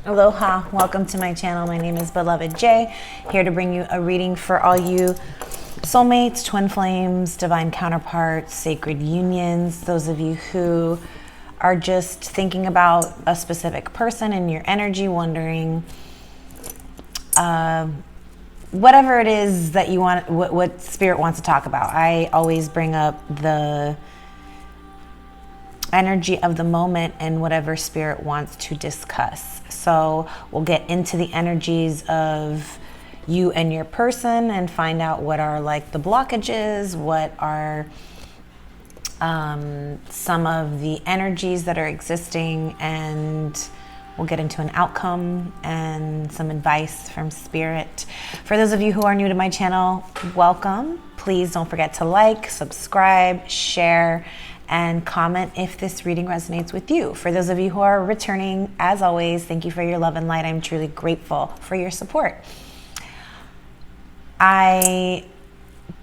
Aloha, welcome to my channel. My name is Beloved J, here to bring you a reading for all you soulmates, twin flames, divine counterparts, sacred unions, those of you who are just thinking about a specific person in your energy, wondering whatever it is that you want, what spirit wants to talk about. I always bring up the energy of the moment and whatever spirit wants to discuss. So we'll get into the energies of you and your person and find out what are like the blockages, what are some of the energies that are existing, and we'll get into an outcome and some advice from spirit. For those of you who are new to my channel, welcome. Please don't forget to like, subscribe, share, and comment if this reading resonates with you. For those of you who are returning, as always, thank you for your love and light. I'm truly grateful for your support. I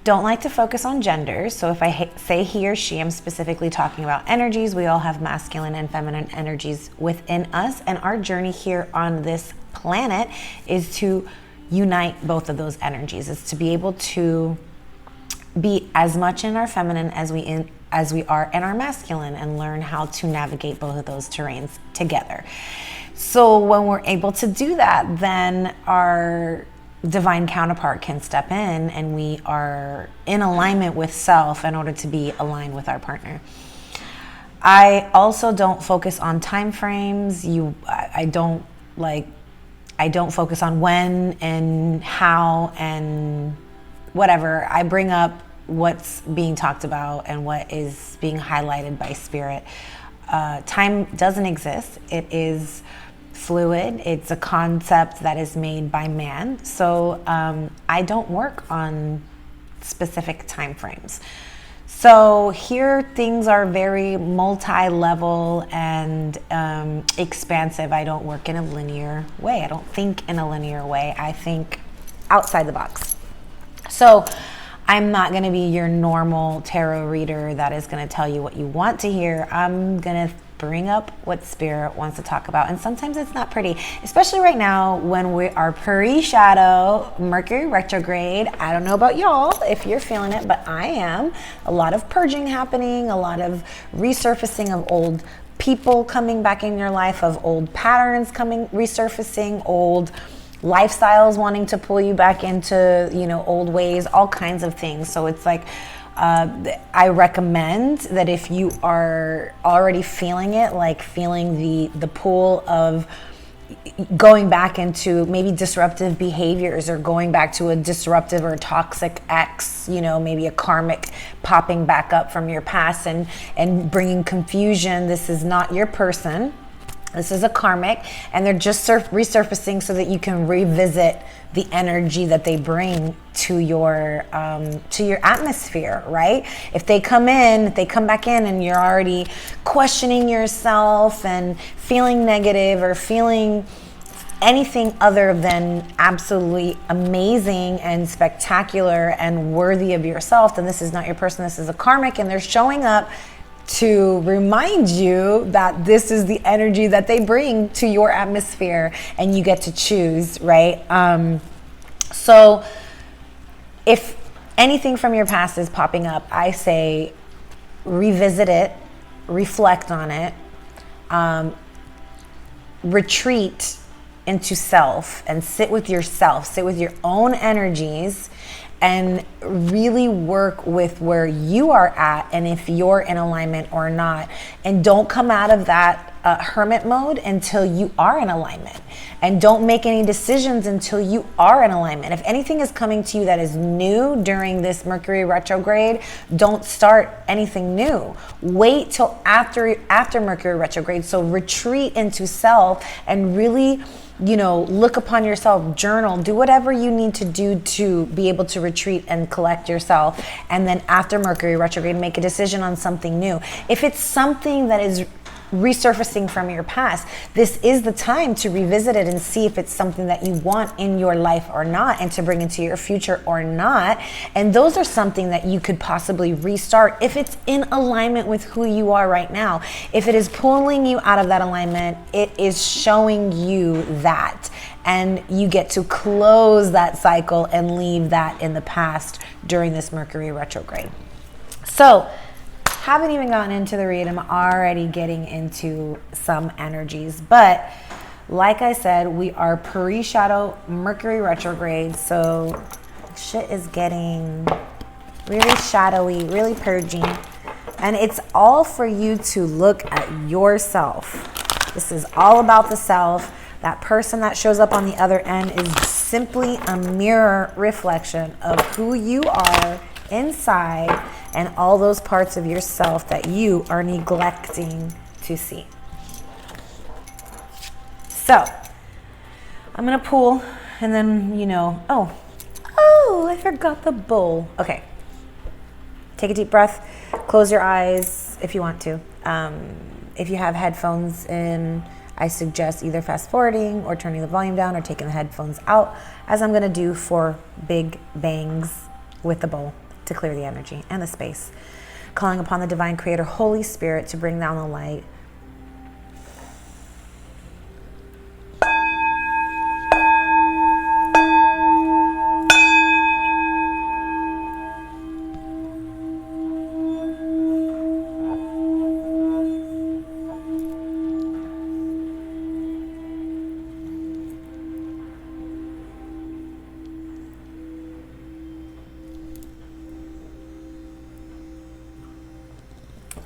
don't like to focus on genders, so if I say he or she, I'm specifically talking about energies. We all have masculine and feminine energies within us, and our journey here on this planet is to unite both of those energies. It's to be able to be as much in our feminine as we are in our masculine, and learn how to navigate both of those terrains together. So when we're able to do that, then our divine counterpart can step in, and we are in alignment with self in order to be aligned with our partner. I also don't focus on time frames. I don't focus on when and how and whatever. I bring up what's being talked about and what is being highlighted by spirit. Time doesn't exist. It is fluid. It's a concept that is made by man. So I don't work on specific time frames. So here things are very multi-level and expansive. I don't work in a linear way. I don't think in a linear way. I think outside the box. So I'm not going to be your normal tarot reader that is going to tell you what you want to hear. I'm going to bring up what spirit wants to talk about. And sometimes it's not pretty, especially right now when we are pre-shadow, Mercury retrograde. I don't know about y'all if you're feeling it, but I am. A lot of purging happening, a lot of resurfacing of old people coming back in your life, of old patterns resurfacing, old lifestyles wanting to pull you back into, old ways, all kinds of things. So it's like, I recommend that if you are already feeling it, like feeling the pull of going back into maybe disruptive behaviors, or going back to a disruptive or toxic ex, maybe a karmic popping back up from your past and bringing confusion. This is not your person. This is a karmic, and they're just resurfacing so that you can revisit the energy that they bring to your atmosphere, right? If they come back in and you're already questioning yourself and feeling negative or feeling anything other than absolutely amazing and spectacular and worthy of yourself, then this is not your person. This is a karmic, and they're showing up to remind you that this is the energy that they bring to your atmosphere, and you get to choose, right? So if anything from your past is popping up, I say revisit it, reflect on it, retreat into self and sit with yourself, sit with your own energies, and really work with where you are at and if you're in alignment or not. And don't come out of that hermit mode until you are in alignment. And don't make any decisions until you are in alignment. If anything is coming to you that is new during this Mercury retrograde, don't start anything new. Wait till after Mercury retrograde. So retreat into self and really look upon yourself, journal, do whatever you need to do to be able to retreat and collect yourself. And then after Mercury retrograde, make a decision on something new. If it's something that is resurfacing from your past. This is the time to revisit it and see if it's something that you want in your life or not, and to bring into your future or not. And those are something that you could possibly restart if it's in alignment with who you are right now. If it is pulling you out of that alignment, it is showing you that. And you get to close that cycle and leave that in the past during this Mercury retrograde. So, haven't even gotten into the read. I'm already getting into some energies. But like I said, we are pre-shadow Mercury retrograde. So shit is getting really shadowy, really purging. And it's all for you to look at yourself. This is all about the self. That person that shows up on the other end is simply a mirror reflection of who you are inside and all those parts of yourself that you are neglecting to see. So, I'm gonna pull, and then, you know, oh, I forgot the bowl. Okay, take a deep breath, close your eyes if you want to. If you have headphones in, I suggest either fast forwarding or turning the volume down or taking the headphones out, as I'm gonna do 4 big bangs with the bowl to clear the energy and the space. Calling upon the divine creator, Holy Spirit, to bring down the light.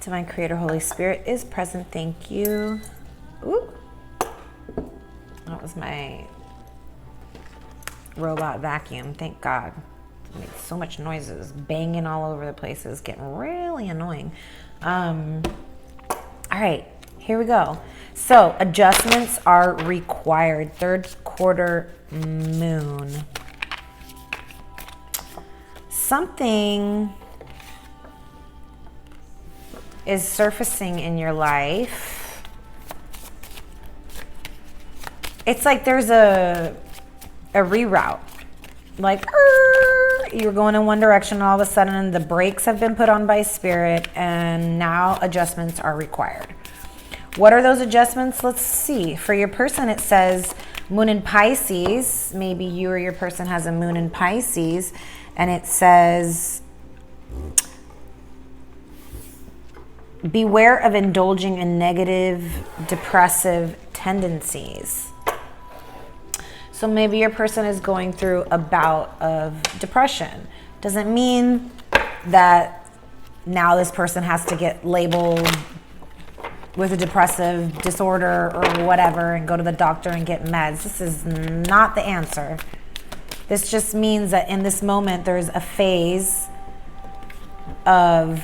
Divine Creator, Holy Spirit is present. Thank you. Ooh. That was my robot vacuum. Thank God. It makes so much noises, banging all over the place. It's getting really annoying. All right, here we go. So adjustments are required. 3rd quarter moon. Something is surfacing in your life. It's like there's a reroute. Like, you're going in one direction, all of a sudden the brakes have been put on by spirit, and now adjustments are required. What are those adjustments? Let's see. For your person, it says moon in Pisces. Maybe you or your person has a moon in Pisces, and it says, beware of indulging in negative, depressive tendencies. So maybe your person is going through a bout of depression. Doesn't mean that now this person has to get labeled with a depressive disorder or whatever and go to the doctor and get meds. This is not the answer. This just means that in this moment there's a phase of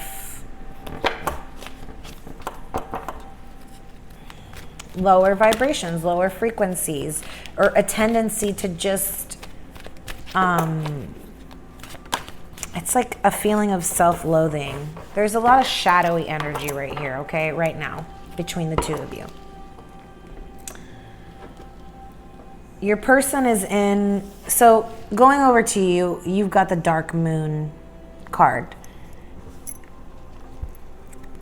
lower vibrations, lower frequencies, or a tendency to just, it's like a feeling of self-loathing. There's a lot of shadowy energy right here, okay, right now, between the two of you. Your person is in, so going over to you, you've got the Dark Moon card.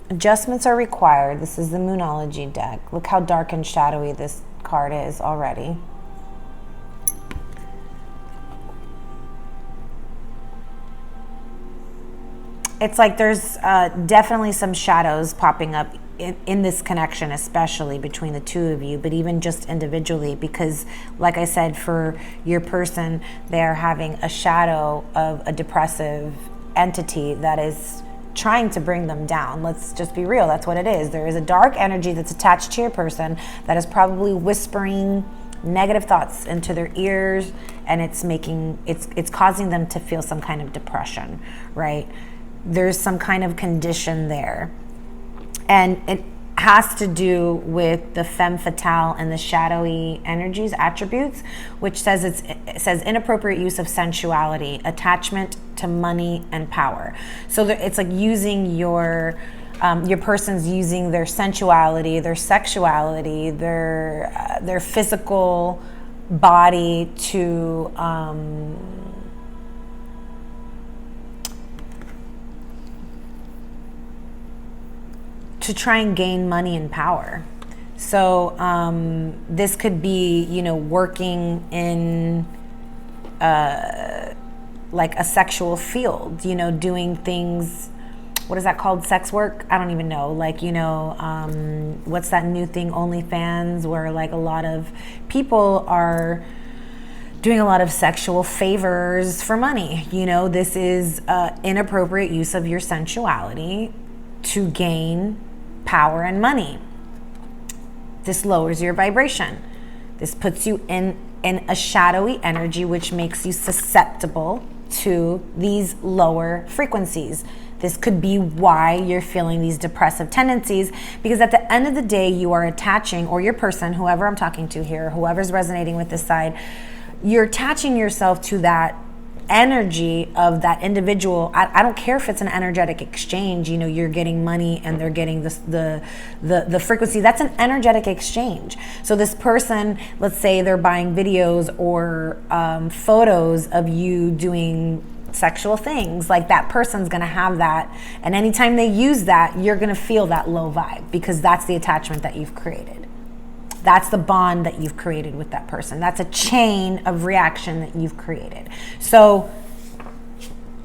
Adjustments are required. This is the Moonology deck. Look how dark and shadowy this card is already. It's like there's definitely some shadows popping up in this connection, especially between the two of you, but even just individually, because like I said, for your person, they're having a shadow of a depressive entity that is trying to bring them down. Let's just be real. That's what it is. There is a dark energy that's attached to your person that is probably whispering negative thoughts into their ears, and it's causing them to feel some kind of depression, right? There's some kind of condition there. And it has to do with the femme fatale and the shadowy energies, attributes, which says it says inappropriate use of sensuality, attachment to money and power. So it's like using your your person's using their sensuality, their sexuality, their physical body to try and gain money and power. So this could be, you know, working in like a sexual field, you know, doing things, what is that called? Sex work? I don't even know. Like, you know, what's that new thing, OnlyFans, where like a lot of people are doing a lot of sexual favors for money. You know, this is inappropriate use of your sensuality to gain power and money. This lowers your vibration. This puts you in a shadowy energy, which makes you susceptible to these lower frequencies. This could be why you're feeling these depressive tendencies, because at the end of the day, you are attaching, or your person, whoever I'm talking to here, whoever's resonating with this side, you're attaching yourself to that energy of that individual. I don't care if it's an energetic exchange, you know, you're getting money and they're getting the frequency. That's an energetic exchange. So this person, let's say they're buying videos or photos of you doing sexual things, like that person's gonna have that, and anytime they use that, you're gonna feel that low vibe, because that's the attachment that you've created. That's the bond that you've created with that person. That's a chain of reaction that you've created. So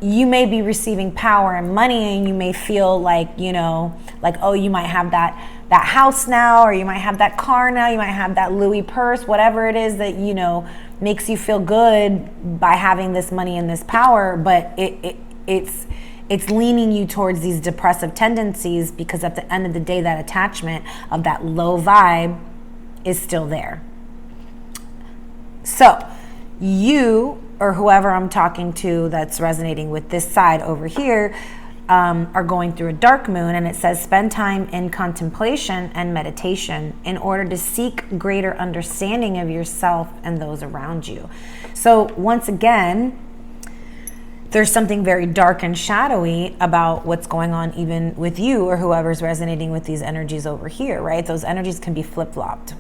you may be receiving power and money, and you may feel like, you know, like, oh, you might have that house now, or you might have that car now, you might have that Louis purse, whatever it is that, you know, makes you feel good by having this money and this power, but it's leaning you towards these depressive tendencies, because at the end of the day, that attachment of that low vibe is still there. So you, or whoever I'm talking to that's resonating with this side over here, are going through a dark moon, and it says spend time in contemplation and meditation in order to seek greater understanding of yourself and those around you. So once again, there's something very dark and shadowy about what's going on even with you or whoever's resonating with these energies over here, right? Those energies can be flip-flopped.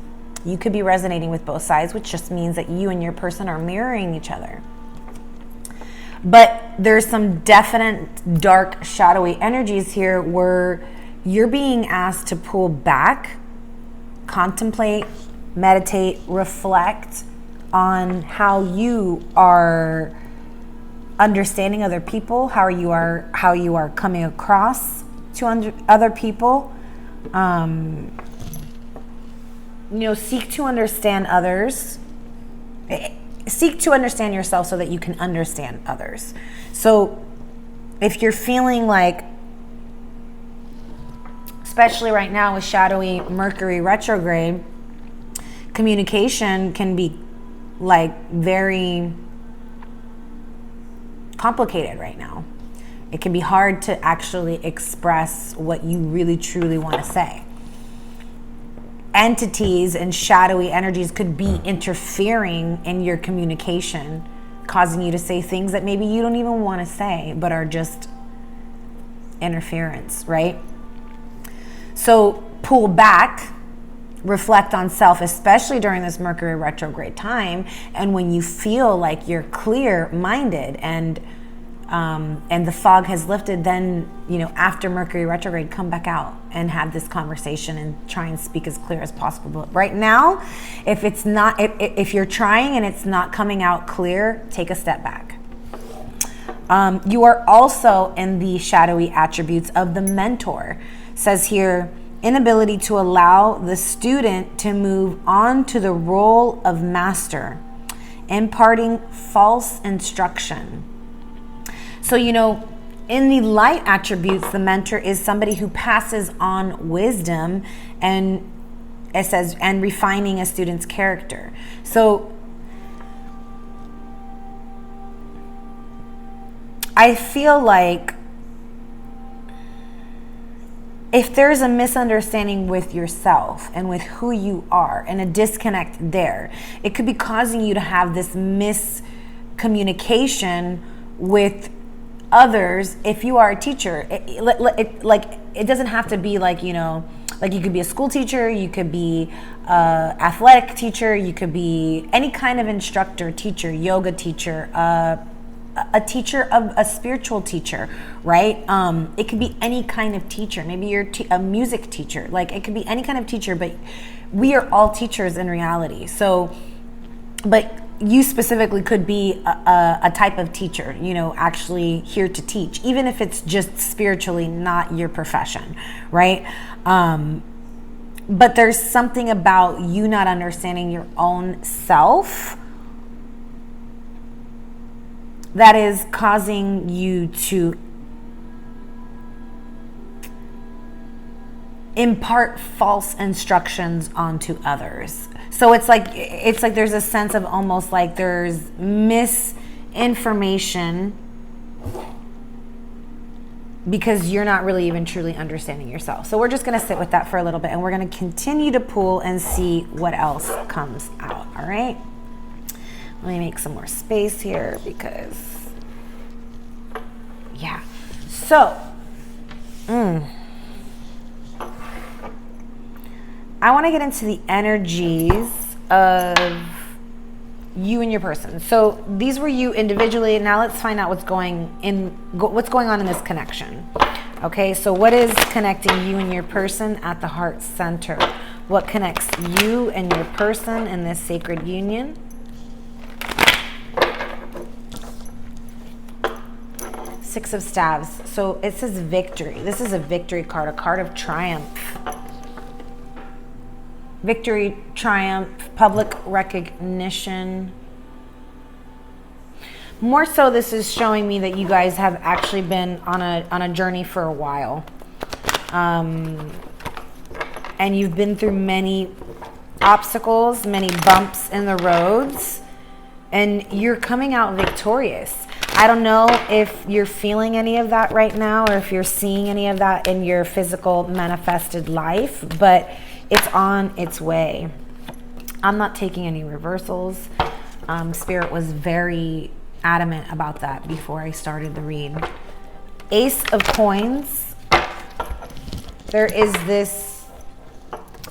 You could be resonating with both sides, which just means that you and your person are mirroring each other. But there's some definite dark, shadowy energies here where you're being asked to pull back, contemplate, meditate, reflect on how you are understanding other people, how you are coming across to other people. You know, seek to understand others. Seek to understand yourself so that you can understand others. So if you're feeling like, especially right now with shadowy Mercury retrograde, communication can be like very complicated right now. It can be hard to actually express what you really truly want to say. Entities and shadowy energies could be interfering in your communication, causing you to say things that maybe you don't even want to say, but are just interference, right? So pull back, reflect on self, especially during this Mercury retrograde time, and when you feel like you're clear-minded and the fog has lifted, then, you know, after Mercury retrograde, come back out and have this conversation and try and speak as clear as possible. But right now, if you're trying and it's not coming out clear, take a step back. You are also in the shadowy attributes of the mentor. It says here, inability to allow the student to move on to the role of master, imparting false instruction. So, you know, in the light attributes, the mentor is somebody who passes on wisdom, and it says, and refining a student's character. So I feel like if there's a misunderstanding with yourself and with who you are and a disconnect there, it could be causing you to have this miscommunication with others, if you are a teacher, it doesn't have to be like, you know, like you could be a school teacher, you could be an athletic teacher, you could be any kind of instructor, teacher, yoga teacher, a teacher, of a spiritual teacher, right? It could be any kind of teacher. Maybe you're a music teacher. Like, it could be any kind of teacher, but we are all teachers in reality. So, but you specifically could be a type of teacher, you know, actually here to teach, even if it's just spiritually not your profession, right? But there's something about you not understanding your own self that is causing you to impart false instructions onto others. So it's like there's a sense of almost like there's misinformation because you're not really even truly understanding yourself. So we're just going to sit with that for a little bit, and we're going to continue to pull and see what else comes out. All right. Let me make some more space here because, yeah. So, I want to get into the energies of you and your person. So these were you individually. Now let's find out what's going on in this connection. Okay, so what is connecting you and your person at the heart center? What connects you and your person in this sacred union? Six of Staves. So it says victory. This is a victory card, a card of triumph. Victory, triumph, public recognition. More so, this is showing me that you guys have actually been on a journey for a while. And you've been through many obstacles, many bumps in the roads, and you're coming out victorious. I don't know if you're feeling any of that right now or if you're seeing any of that in your physical manifested life, but it's on its way. I'm not taking any reversals. Spirit was very adamant about that before I started the read. Ace of Coins. There is this,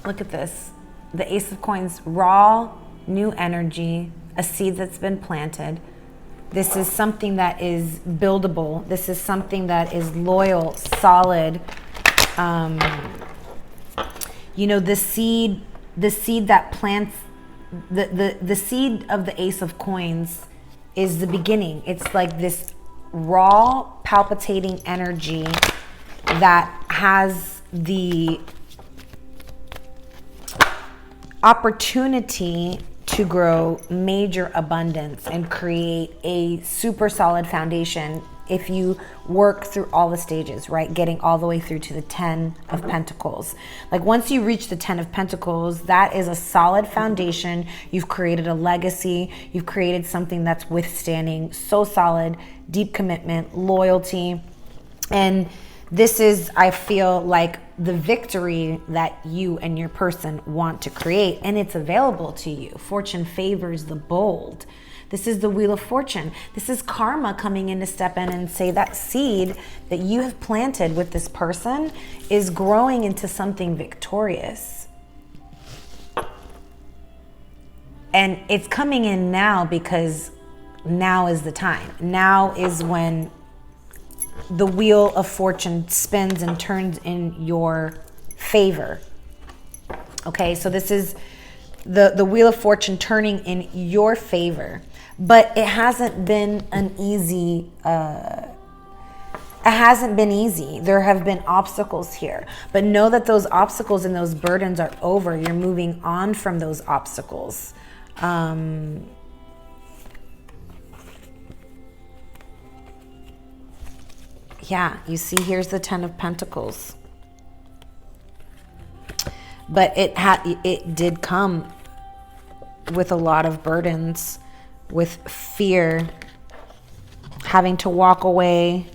look at this. The Ace of Coins, raw, new energy, a seed that's been planted. This is something that is buildable. This is something that is loyal, solid. You know, the seed that plants, the seed of the Ace of Coins is the beginning. It's like this raw, palpitating energy that has the opportunity to grow major abundance and create a super solid foundation if you work through all the stages, right? Getting all the way through to the 10 of Pentacles. Like once you reach the 10 of Pentacles, that is a solid foundation. You've created a legacy. You've created something that's withstanding, so solid, deep commitment, loyalty. And this is, I feel like, the victory that you and your person want to create, and it's available to you. Fortune favors the bold. This is the Wheel of Fortune. This is karma coming in to step in and say that seed that you have planted with this person is growing into something victorious. And it's coming in now because now is the time. Now is when the Wheel of Fortune spins and turns in your favor. Okay, so this is the Wheel of Fortune turning in your favor. But it hasn't been an easy, There have been obstacles here. But know that those obstacles and those burdens are over. You're moving on from those obstacles. Yeah, you see, here's the 10 of Pentacles. But it did come with a lot of burdens, with fear, having to walk away.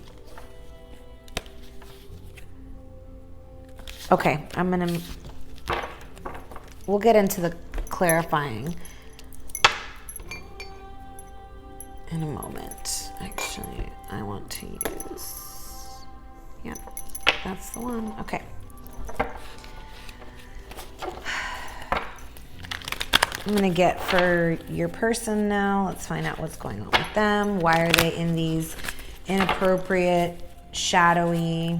Okay, we'll get into the clarifying in a moment. Actually, I want to use, yeah, that's the one. Okay. I'm gonna get for your person now. Let's find out what's going on with them. Why are they in these inappropriate, shadowy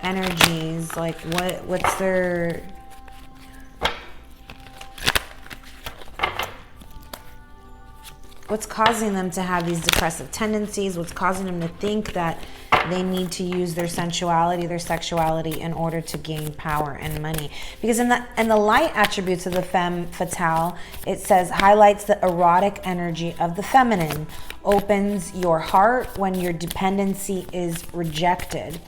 energies? Like what's their... What's causing them to have these depressive tendencies? What's causing them to think that they need to use their sensuality, their sexuality in order to gain power and money? Because in the light attributes of the femme fatale, it says highlights the erotic energy of the feminine, opens your heart when your dependency is rejected.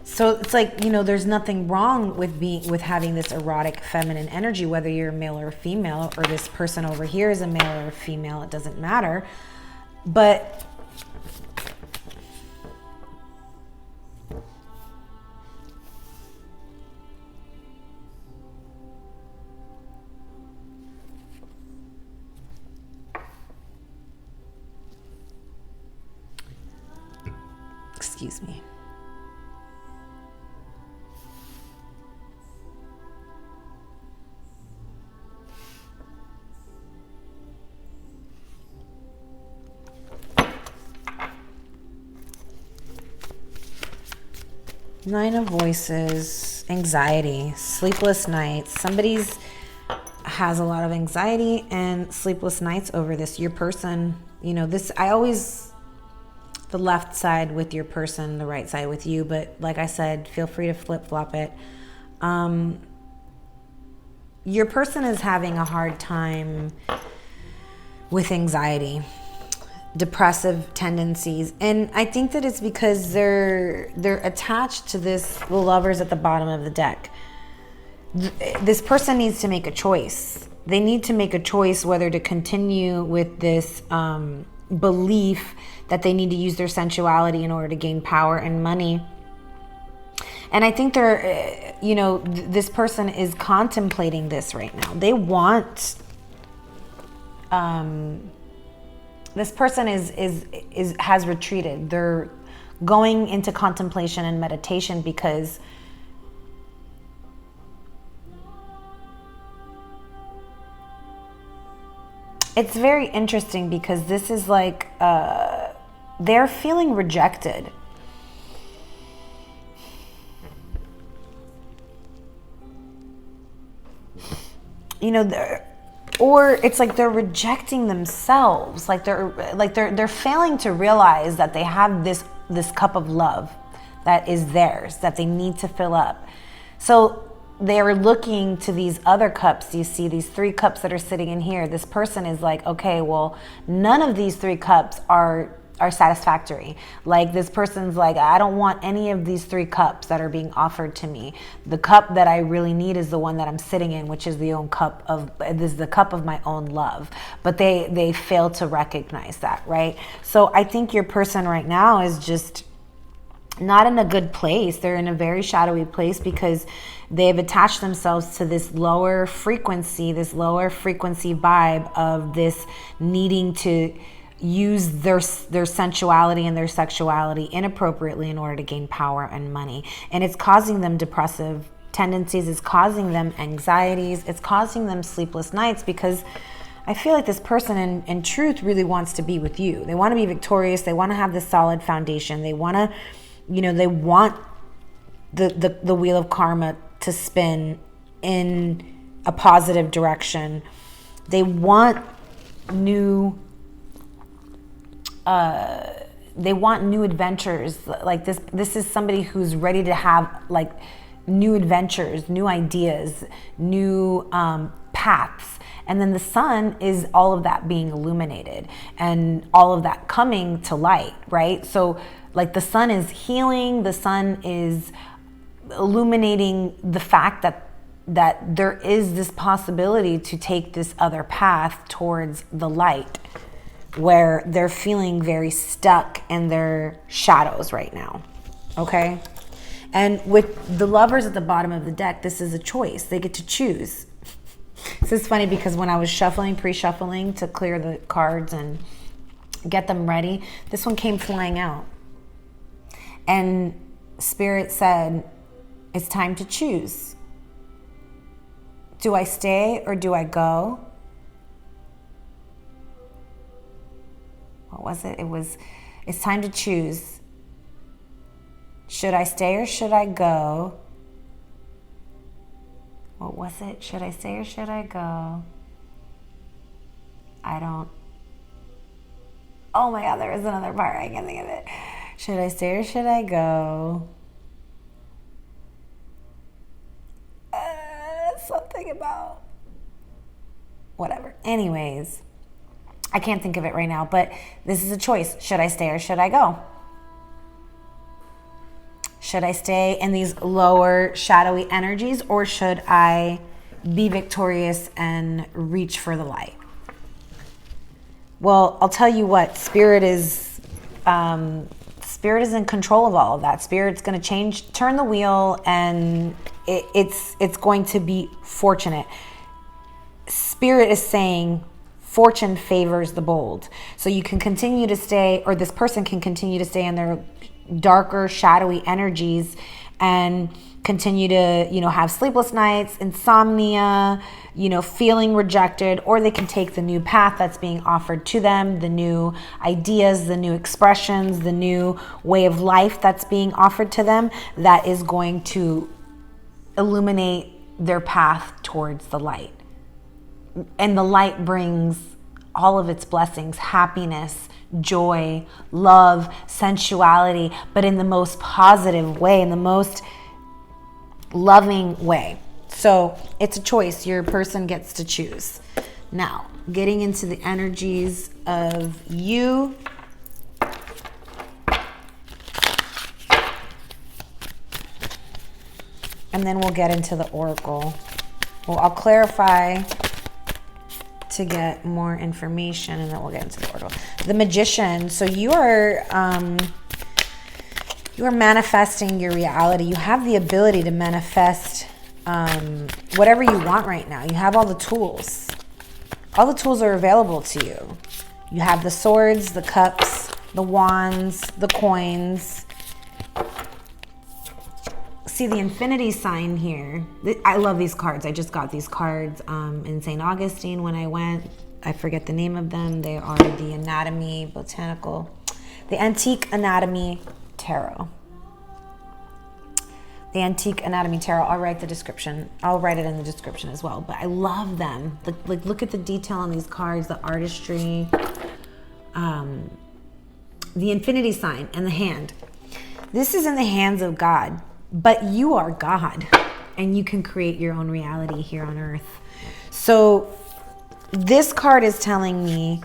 So it's like, you know, there's nothing wrong with having this erotic feminine energy, whether you're a male or a female, or this person over here is a male or a female, it doesn't matter. But excuse me. Nine of Voices, anxiety, sleepless nights. Somebody's has a lot of anxiety and sleepless nights over this. Your person, you know, this, I always, the left side with your person, the right side with you. But like I said, feel free to flip-flop it. Your person is having a hard time with anxiety, depressive tendencies, and I think that it's because they're attached to this, the Lovers at the bottom of the deck. This person needs to make a choice. They need to make a choice whether to continue with this belief that they need to use their sensuality in order to gain power and money. And I think they're, you know, this person is contemplating this right now. They want, this person has retreated. They're going into contemplation and meditation because it's very interesting, because this is like, they're feeling rejected. You know, or it's like they're rejecting themselves. Like they're failing to realize that they have this cup of love that is theirs, that they need to fill up. So they're looking to these other cups. You see these 3 cups that are sitting in here. This person is like, okay, well, none of these 3 cups are satisfactory. Like, this person's like, I don't want any of these 3 cups that are being offered to me. The cup that I really need is the one that I'm sitting in, which is the cup of my own love. But they fail to recognize that, right? So I think your person right now is just not in a good place. They're in a very shadowy place because they've attached themselves to this lower frequency vibe of this needing to use their sensuality and their sexuality inappropriately in order to gain power and money. And it's causing them depressive tendencies, it's causing them anxieties, it's causing them sleepless nights, because I feel like this person in truth really wants to be with you. They want to be victorious. They want to have this solid foundation. They want to, you know, they want the wheel of karma to spin in a positive direction. They want new adventures. Like this is somebody who's ready to have like new adventures, new ideas, new paths. And then the sun is all of that being illuminated and all of that coming to light, right? So like the sun is healing, the sun is illuminating the fact that there is this possibility to take this other path towards the light, where they're feeling very stuck in their shadows right now, okay? And with the Lovers at the bottom of the deck, this is a choice. They get to choose. This is funny because when I was shuffling, pre-shuffling to clear the cards and get them ready, this one came flying out. And Spirit said, it's time to choose. Do I stay or do I go? What was it? It's time to choose. Should I stay or should I go? What was it? Should I stay or should I go? Oh my God, there was another part. I can't think of it. Should I stay or should I go? Something about whatever. Anyways, I can't think of it right now, but this is a choice. Should I stay or should I go? Should I stay in these lower shadowy energies or should I be victorious and reach for the light? Well, I'll tell you what, Spirit is in control of all of that. Spirit's going to turn the wheel, and it's going to be fortunate. Spirit is saying fortune favors the bold. So you can continue to stay, or this person can continue to stay in their darker, shadowy energies and continue to, have sleepless nights, insomnia, feeling rejected, or they can take the new path that's being offered to them, the new ideas, the new expressions, the new way of life that's being offered to them that is going to illuminate their path towards the light. And the light brings all of its blessings, happiness, joy, love, sensuality, but in the most positive way, in the most loving way. So it's a choice. Your person gets to choose. Now, getting into the energies of you. And then we'll get into the oracle. Well, I'll clarify to get more information, and then we'll get into the oracle. The Magician. So you are manifesting your reality. You have the ability to manifest whatever you want right now. You have all the tools. All the tools are available to you. You have the swords, the cups, the wands, the coins. See the infinity sign here. I love these cards. I just got these cards in St. Augustine when I went. I forget the name of them. They are the Antique Anatomy Tarot. The Antique Anatomy Tarot. I'll write the description. I'll write it in the description as well. But I love them. Like look at the detail on these cards, the artistry, the infinity sign, and the hand. This is in the hands of God. But you are God, and you can create your own reality here on earth. So this card is telling me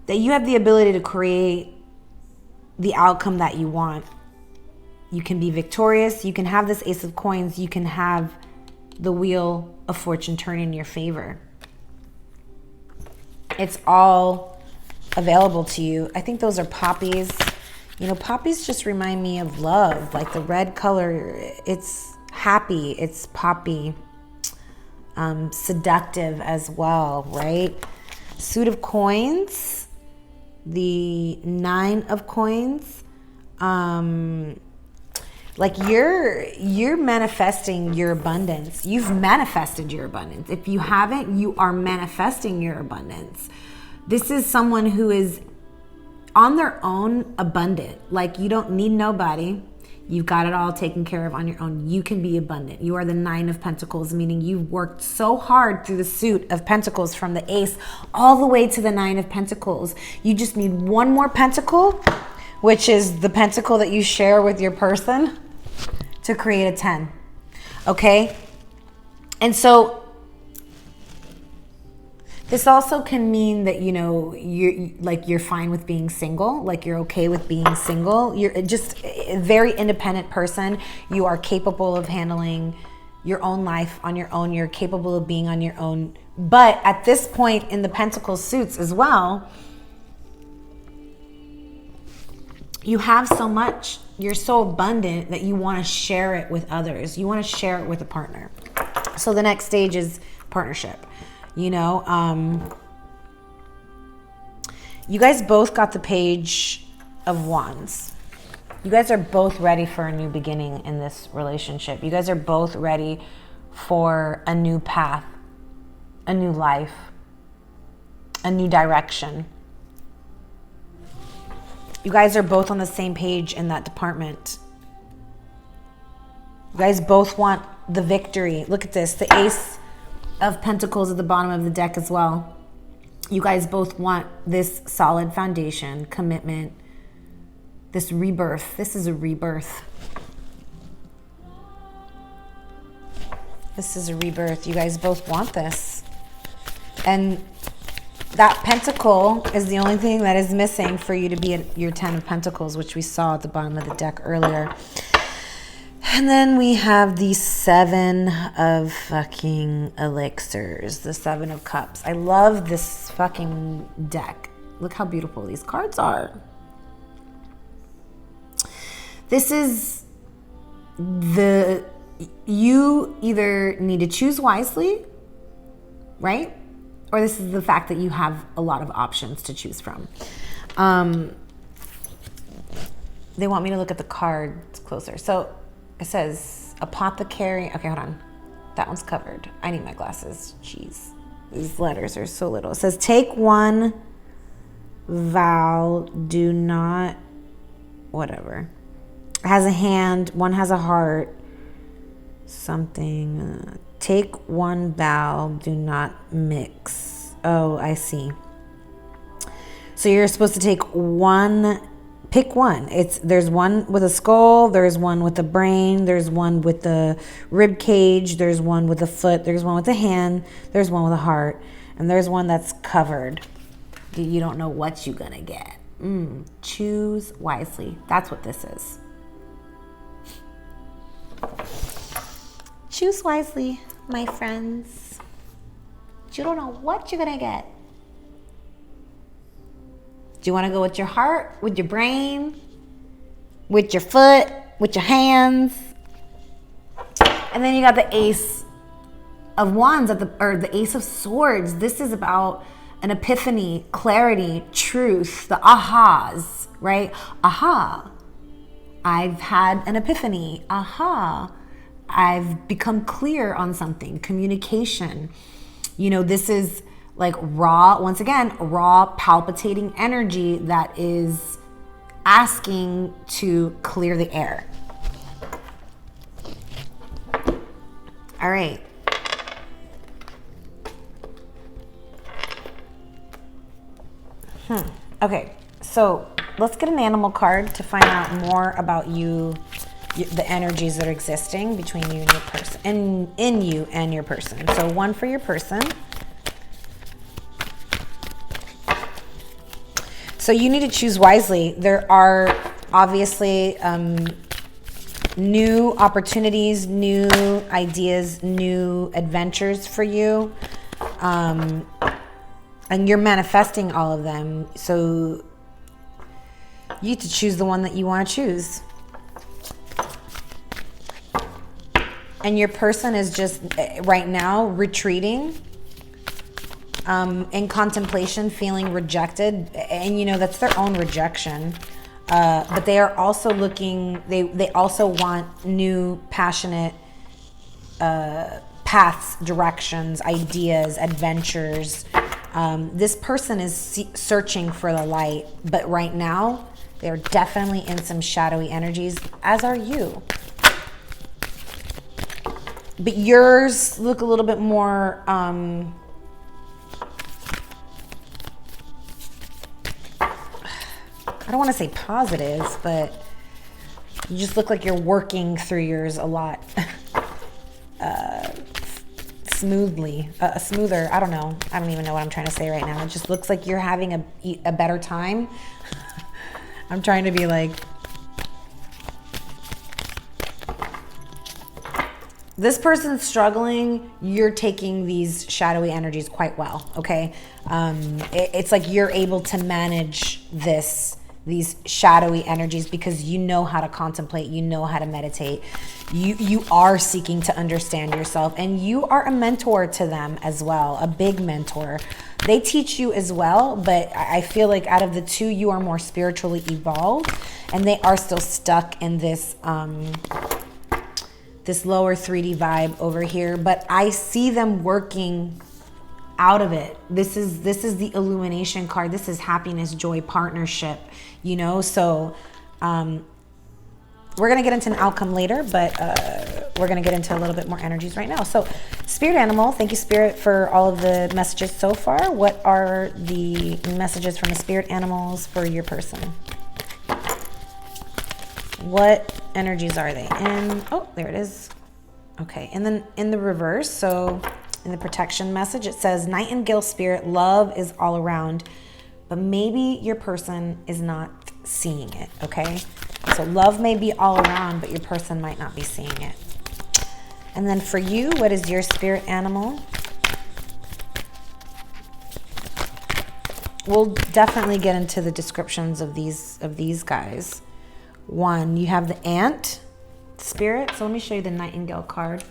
that you have the ability to create the outcome that you want. You can be victorious. You can have this Ace of Coins. You can have the Wheel of Fortune turn in your favor. It's all available to you. I think those are poppies. Poppies just remind me of love. Like the red color, it's happy, it's poppy, seductive as well, right? Suit of Coins, the 9 of Coins. Like you're manifesting your abundance. You've manifested your abundance. If you haven't, you are manifesting your abundance. This is someone who is on their own abundant. Like you don't need nobody. You've got it all taken care of on your own. You can be abundant. You are the 9 of Pentacles, meaning you've worked so hard through the suit of Pentacles from the Ace all the way to the 9 of Pentacles. You just need one more pentacle, which is the pentacle that you share with your person, to create a 10. Okay? And so this also can mean that, you're fine with being single, like you're okay with being single. You're just a very independent person. You are capable of handling your own life on your own. You're capable of being on your own. But at this point in the Pentacle suits as well, You have so much. You're so abundant that you want to share it with others. You want to share it with a partner. So the next stage is partnership. You know, you guys both got the Page of Wands. You guys are both ready for a new beginning in this relationship. You guys are both ready for a new path, a new life, a new direction. You guys are both on the same page in that department. You guys both want the victory. Look at this, the Ace of Pentacles at the bottom of the deck as well. You guys both want this solid foundation, commitment, this rebirth. This is a rebirth. This is a rebirth. You guys both want this. And that pentacle is the only thing that is missing for you to be at your 10 of Pentacles, which we saw at the bottom of the deck earlier. And then we have the 7 of fucking elixirs, the 7 of cups. I love this fucking deck. Look how beautiful these cards are. This is you either need to choose wisely, right? Or this is the fact that you have a lot of options to choose from. They want me to look at the cards closer. So it says apothecary. Okay, hold on. That one's covered. I need my glasses. Jeez. These letters are so little. It says take one vow, do not, whatever. It has a hand, one has a heart, something. Take one vow, do not mix. Oh, I see. So you're supposed to take one, pick one. There's one with a skull, there's one with a brain, there's one with the rib cage, there's one with a foot, there's one with a hand, there's one with a heart, and there's one that's covered. You don't know what you're gonna get. Choose wisely. That's what this is. Choose wisely, my friends. You don't know what you're gonna get. Do you want to go with your heart, with your brain, with your foot, with your hands? And then you got the Ace of Wands or the Ace of Swords. This is about an epiphany, clarity, truth, the ahas, right? Aha, I've had an epiphany. Aha, I've become clear on something. Communication. You know, this is like raw, once again, raw palpitating energy that is asking to clear the air. All right. Okay, so let's get an animal card to find out more about you, the energies that are existing between you and your person, in you and your person. So one for your person. So you need to choose wisely. There are obviously new opportunities, new ideas, new adventures for you. And you're manifesting all of them. So you need to choose the one that you want to choose. And your person is just right now retreating, in contemplation, feeling rejected. And you know, that's their own rejection. But they are also looking, they also want new, passionate paths, directions, ideas, adventures. This person is searching for the light, but right now they're definitely in some shadowy energies, as are you. But yours look a little bit more, I don't want to say positive, but you just look like you're working through yours a lot smoother. I don't know. I don't even know what I'm trying to say right now. It just looks like you're having a better time. I'm trying to be like, this person's struggling. You're taking these shadowy energies quite well, okay? It's like you're able to manage this these shadowy energies because you know how to contemplate, you know how to meditate. You are seeking to understand yourself, and you are a mentor to them as well, a big mentor. They teach you as well, but I feel like out of the two, you are more spiritually evolved, and they are still stuck in this this lower 3D vibe over here. But I see them working out of it. This is the illumination card. This is happiness, joy, partnership, you know. So we're going to get into an outcome later, but we're going to get into a little bit more energies right now. So spirit animal, thank you, Spirit, for all of the messages so far. What are the messages from the spirit animals for your person? What energies are they in? Oh, there it is. Okay, and then in the reverse, so in the protection message, it says, Nightingale spirit, love is all around, but maybe your person is not seeing it, okay? So love may be all around, but your person might not be seeing it. And then for you, what is your spirit animal? We'll definitely get into the descriptions of these guys. One, you have the ant spirit. So let me show you the Nightingale card.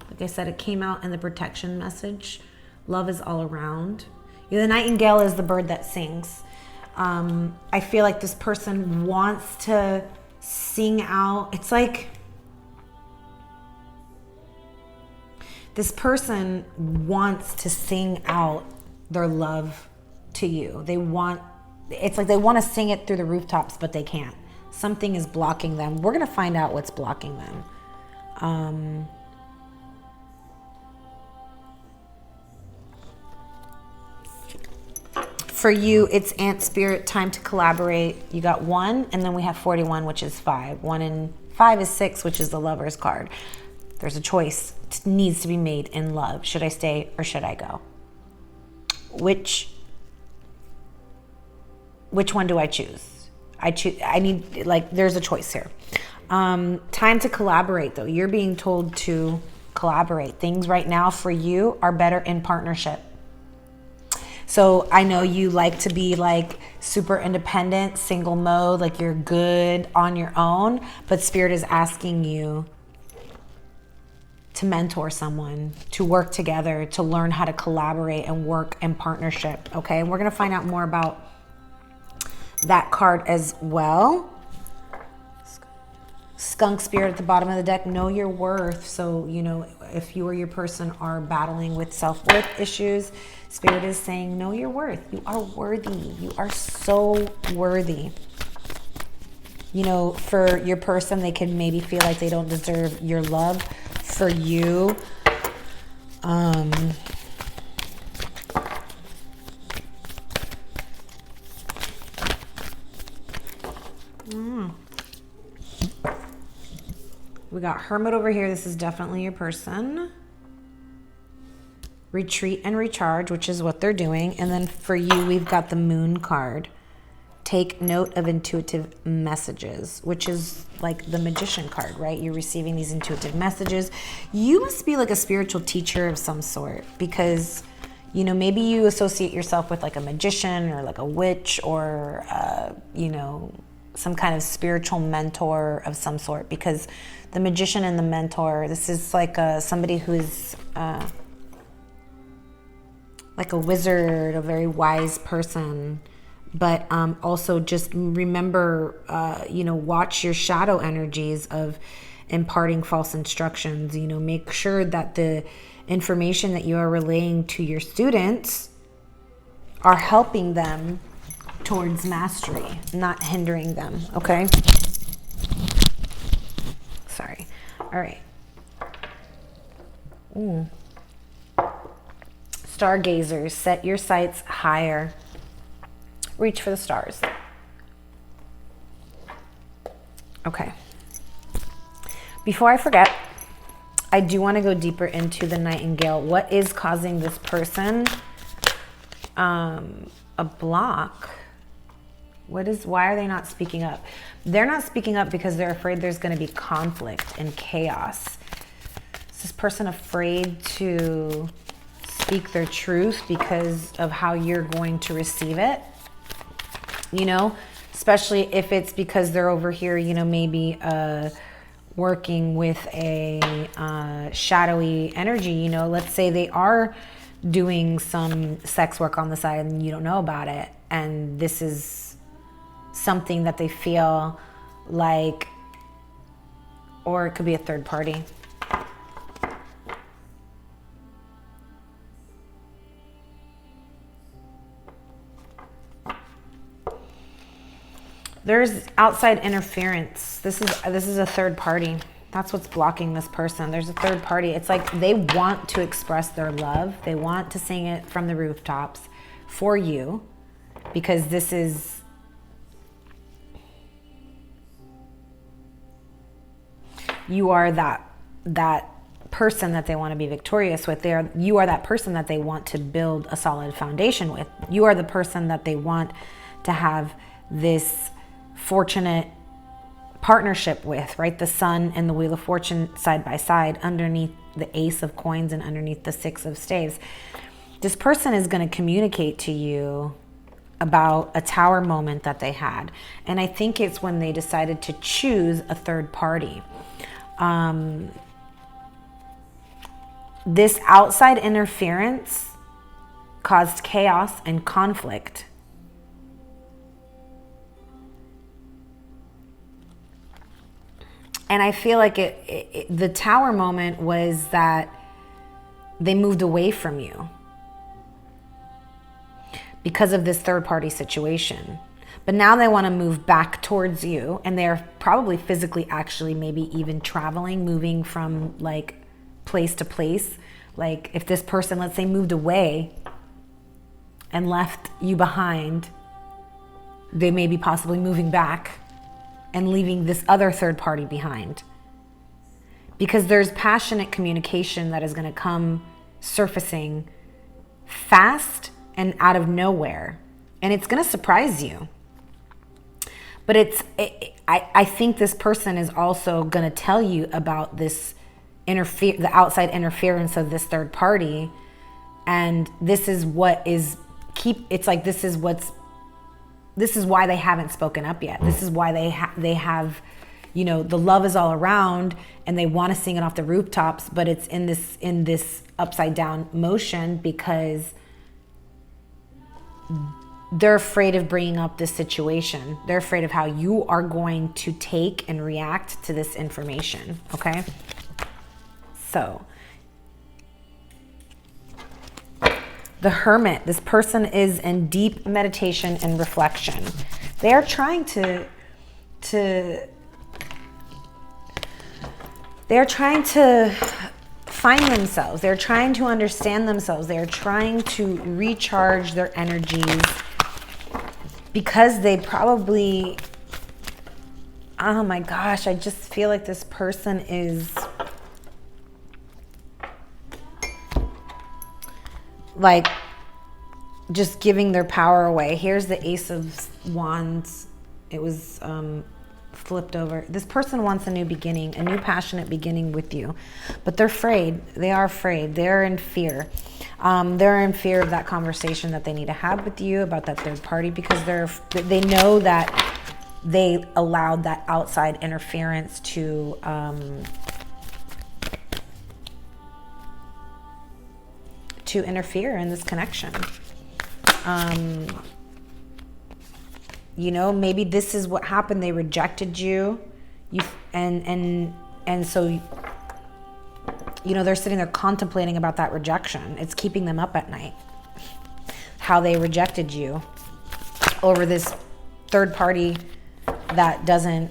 Like I said, it came out in the protection message. Love is all around. The nightingale is the bird that sings. I feel like this person wants to sing out. It's like this person wants to sing out their love to you. It's like they want to sing it through the rooftops, but they can't. Something is blocking them. We're going to find out what's blocking them. For you, it's ant spirit, time to collaborate. You got 1, and then we have 41, which is 5. 1 and 5 is 6, which is the Lover's card. There's a choice. It needs to be made in love. Should I stay or should I go? Which one do I choose? I need, like, there's a choice here. Time to collaborate, though. You're being told to collaborate. Things right now for you are better in partnership. So I know you like to be like super independent, single mode, like you're good on your own, but Spirit is asking you to mentor someone, to work together, to learn how to collaborate and work in partnership, okay? And we're gonna find out more about that card as well. Skunk spirit at the bottom of the deck, know your worth. So, you know, if you or your person are battling with self-worth issues, Spirit is saying, know your worth. You are worthy. You are so worthy. You know, for your person, they can maybe feel like they don't deserve your love. For you, we got Hermit over here. This is definitely your person. Retreat and recharge, which is what they're doing. And then for you, we've got the Moon card. Take note of intuitive messages, which is like the Magician card, right? You're receiving these intuitive messages. You must be like a spiritual teacher of some sort because, you know, maybe you associate yourself with like a magician or like a witch or, you know, some kind of spiritual mentor of some sort, because the magician and the mentor, this is like somebody who's like a wizard, a very wise person. But also just remember, you know, watch your shadow energies of imparting false instructions. You know, make sure that the information that you are relaying to your students are helping them towards mastery, not hindering them, okay? Sorry. All right. Stargazers, set your sights higher. Reach for the stars. Okay. Before I forget, I do want to go deeper into the Nightingale. What is causing this person a block? Why are they not speaking up? They're not speaking up because they're afraid there's going to be conflict and chaos. Is this person afraid to speak their truth because of how you're going to receive it? You know, especially if it's because they're over here, you know, maybe working with a shadowy energy. You know, let's say they are doing some sex work on the side and you don't know about it, and this is something that they feel like, or it could be a third party. There's outside interference. This is a third party. That's what's blocking this person. There's a third party. It's like they want to express their love. They want to sing it from the rooftops for you, because this is, you are that person that they want to be victorious with. You are that person that they want to build a solid foundation with. You are the person that they want to have this fortunate partnership with, right? The Sun and the Wheel of Fortune side by side underneath the Ace of Coins and underneath the Six of Staves. This person is going to communicate to you about a Tower moment that they had. And I think it's when they decided to choose a third party. This outside interference caused chaos and conflict. And I feel like the Tower moment was that they moved away from you because of this third party situation. But now they want to move back towards you, and they're probably physically, actually, maybe even traveling, moving from like place to place. Like if this person, let's say, moved away and left you behind, they may be possibly moving back and leaving this other third party behind. Because there's passionate communication that is going to come surfacing fast and out of nowhere. And it's going to surprise you. But I think this person is also going to tell you about this the outside interference of this third party. And this is what is this is why they haven't spoken up yet. This is why they have, you know, the love is all around and they want to sing it off the rooftops, but it's in this upside down motion because they're afraid of bringing up this situation. They're afraid of how you are going to take and react to this information, okay? So, the Hermit, this person is in deep meditation and reflection. They are trying to find themselves. They're trying to understand themselves. They're trying to recharge their energies because they probably, oh my gosh, I just feel like this person is like just giving their power away. Here's the Ace of Wands. It was flipped over. This person wants a new beginning, a new passionate beginning with you, but they're afraid. They are afraid. They're in fear. They're in fear of that conversation that they need to have with you about that third party, because they know that they allowed that outside interference to interfere in this connection. You know, maybe this is what happened. They rejected you. And so, you know, they're sitting there contemplating about that rejection. It's keeping them up at night. How they rejected you over this third party that doesn't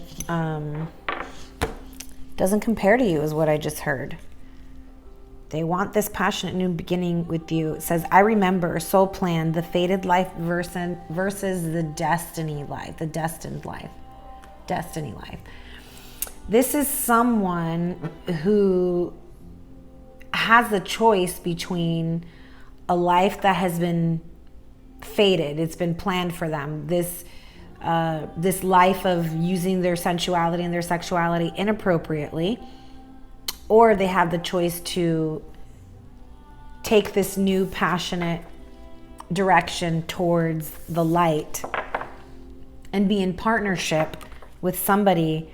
compare to you, is what I just heard. They want this passionate new beginning with you. It says, I remember, soul plan, the fated life versus the destiny life, the destined life, destiny life. This is someone who has the choice between a life that has been fated. It's been planned for them. This life of using their sensuality and their sexuality inappropriately, or they have the choice to take this new passionate direction towards the light and be in partnership with somebody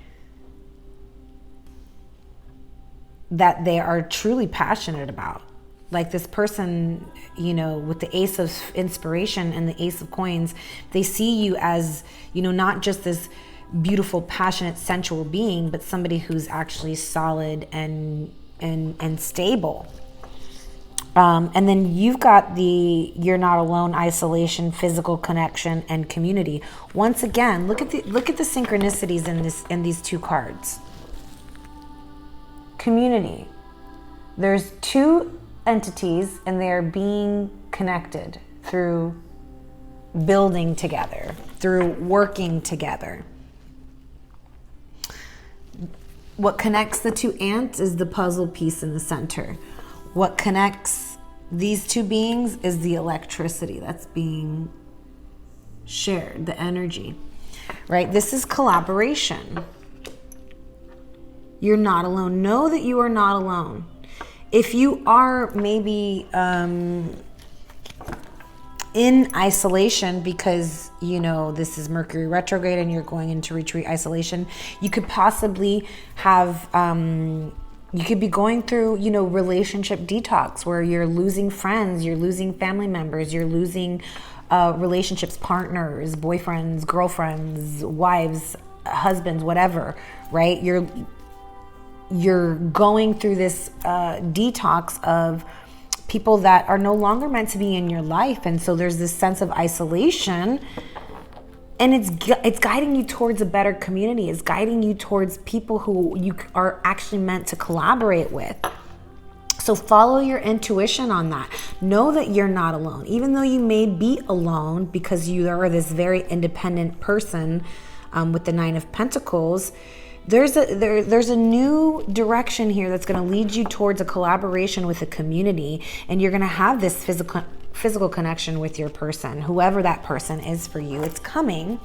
that they are truly passionate about. Like this person, you know, with the Ace of Inspiration and the Ace of Coins, they see you as, you know, not just this beautiful, passionate, sensual being, but somebody who's actually solid and stable. And then you've got the you're not alone, isolation, physical connection, and community. Once again, look at the synchronicities in these two cards. Community. There's two entities and they are being connected through building together, through working together. What connects the two ants is the puzzle piece in the center. What connects these two beings is the electricity that's being shared, the energy, right? This is collaboration. You're not alone. Know that you are not alone. If you are maybe in isolation because, you know, this is Mercury retrograde and you're going into retreat isolation, you could possibly have, you could be going through, you know, relationship detox where you're losing friends, you're losing family members, you're losing relationships, partners, boyfriends, girlfriends, wives, husbands, whatever, right? You're going through this detox of people that are no longer meant to be in your life. And so there's this sense of isolation, and it's guiding you towards a better community. It's guiding you towards people who you are actually meant to collaborate with. So follow your intuition on that. Know that you're not alone. Even though you may be alone because you are this very independent person with the Nine of Pentacles, there's a new direction here that's going to lead you towards a collaboration with a community, and you're going to have this physical connection with your person, whoever that person is for you. It's coming,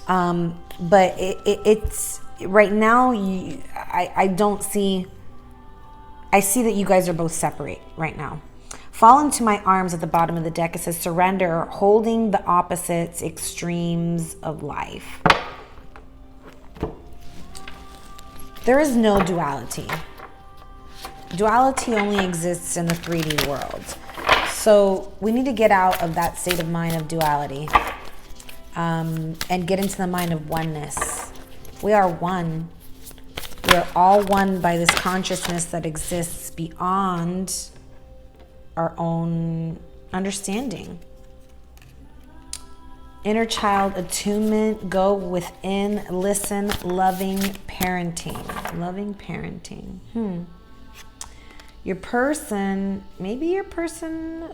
but it's right now. I see that you guys are both separate right now. Fall into my arms at the bottom of the deck. It says surrender, holding the opposites, extremes of life. There is no duality. Duality only exists in the 3D world. So we need to get out of that state of mind of duality and get into the mind of oneness. We are one. We are all one by this consciousness that exists beyond our own understanding. Inner child attunement, go within, listen, loving parenting. Loving parenting. Your person, maybe your person,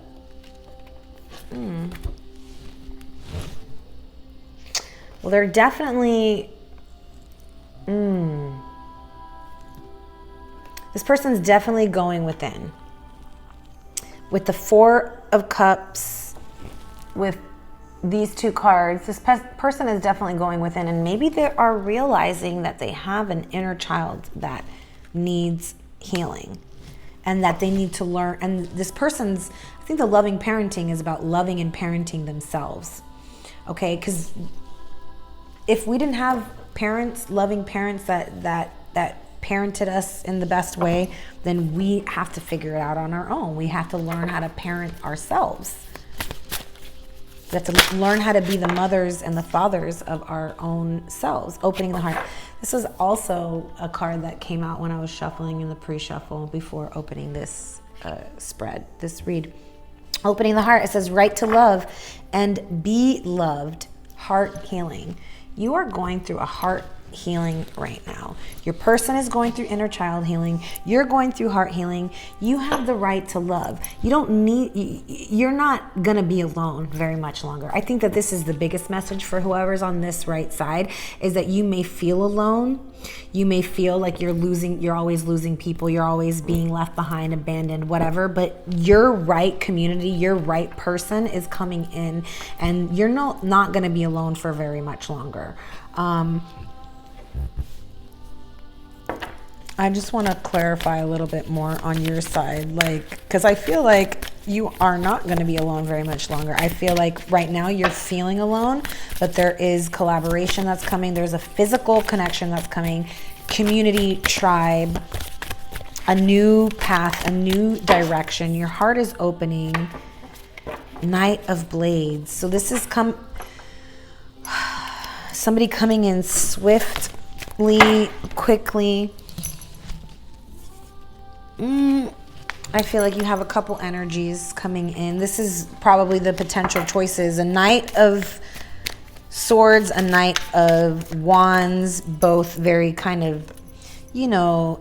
well, they're definitely, this person's definitely going within. With the Four of Cups, with these two cards, this person is definitely going within, and maybe they are realizing that they have an inner child that needs healing and that they need to learn. And this person's, I think the loving parenting is about loving and parenting themselves. Okay, because if we didn't have parents, loving parents that parented us in the best way, then we have to figure it out on our own. We have to learn how to parent ourselves. We have to learn how to be the mothers and the fathers of our own selves. Opening the heart. This was also a card that came out when I was shuffling in the pre-shuffle before opening this spread, this read. Opening the heart, it says right to love and be loved, heart healing. You are going through a heart healing right now. Your person is going through inner child healing. You're going through heart healing. You have the right to love. You're not gonna be alone very much longer. I think that this is the biggest message for whoever's on this right side, is that you may feel alone. You may feel like you're always losing people. You're always being left behind, abandoned, whatever, but your right community, your right person is coming in, and you're not gonna be alone for very much longer. I just want to clarify a little bit more on your side, because I feel like you are not going to be alone very much longer. I feel like right now you're feeling alone, but there is collaboration that's coming. There's a physical connection that's coming, community, tribe, a new path, a new direction. Your heart is opening. Knight of Blades. So this is somebody coming in swiftly, quickly. I feel like you have a couple energies coming in. This is probably the potential choices. A Knight of Swords, a Knight of Wands, both very kind of, you know,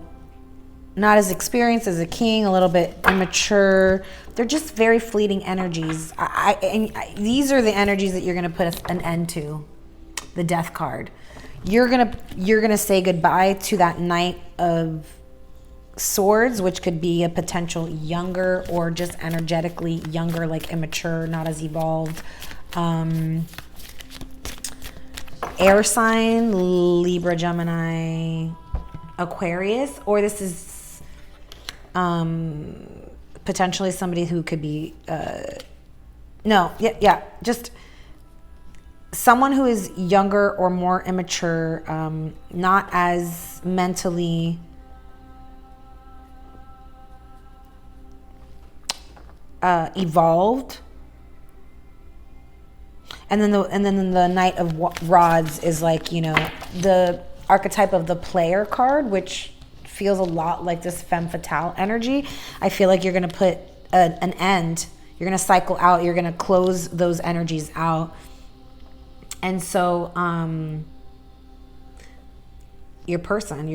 not as experienced as a king, a little bit immature. They're just very fleeting energies. These are the energies that you're going to put an end to. The Death card. You're gonna say goodbye to that Knight of Swords, which could be a potential younger or just energetically younger, like immature, not as evolved. Air sign, Libra, Gemini, Aquarius, or this is potentially somebody who could be just someone who is younger or more immature, not as mentally evolved. And then the Knight of Rods is like, you know, the archetype of the player card, which feels a lot like this femme fatale energy. I feel like you're going to put an end. You're going to cycle out. You're going to close those energies out. And so your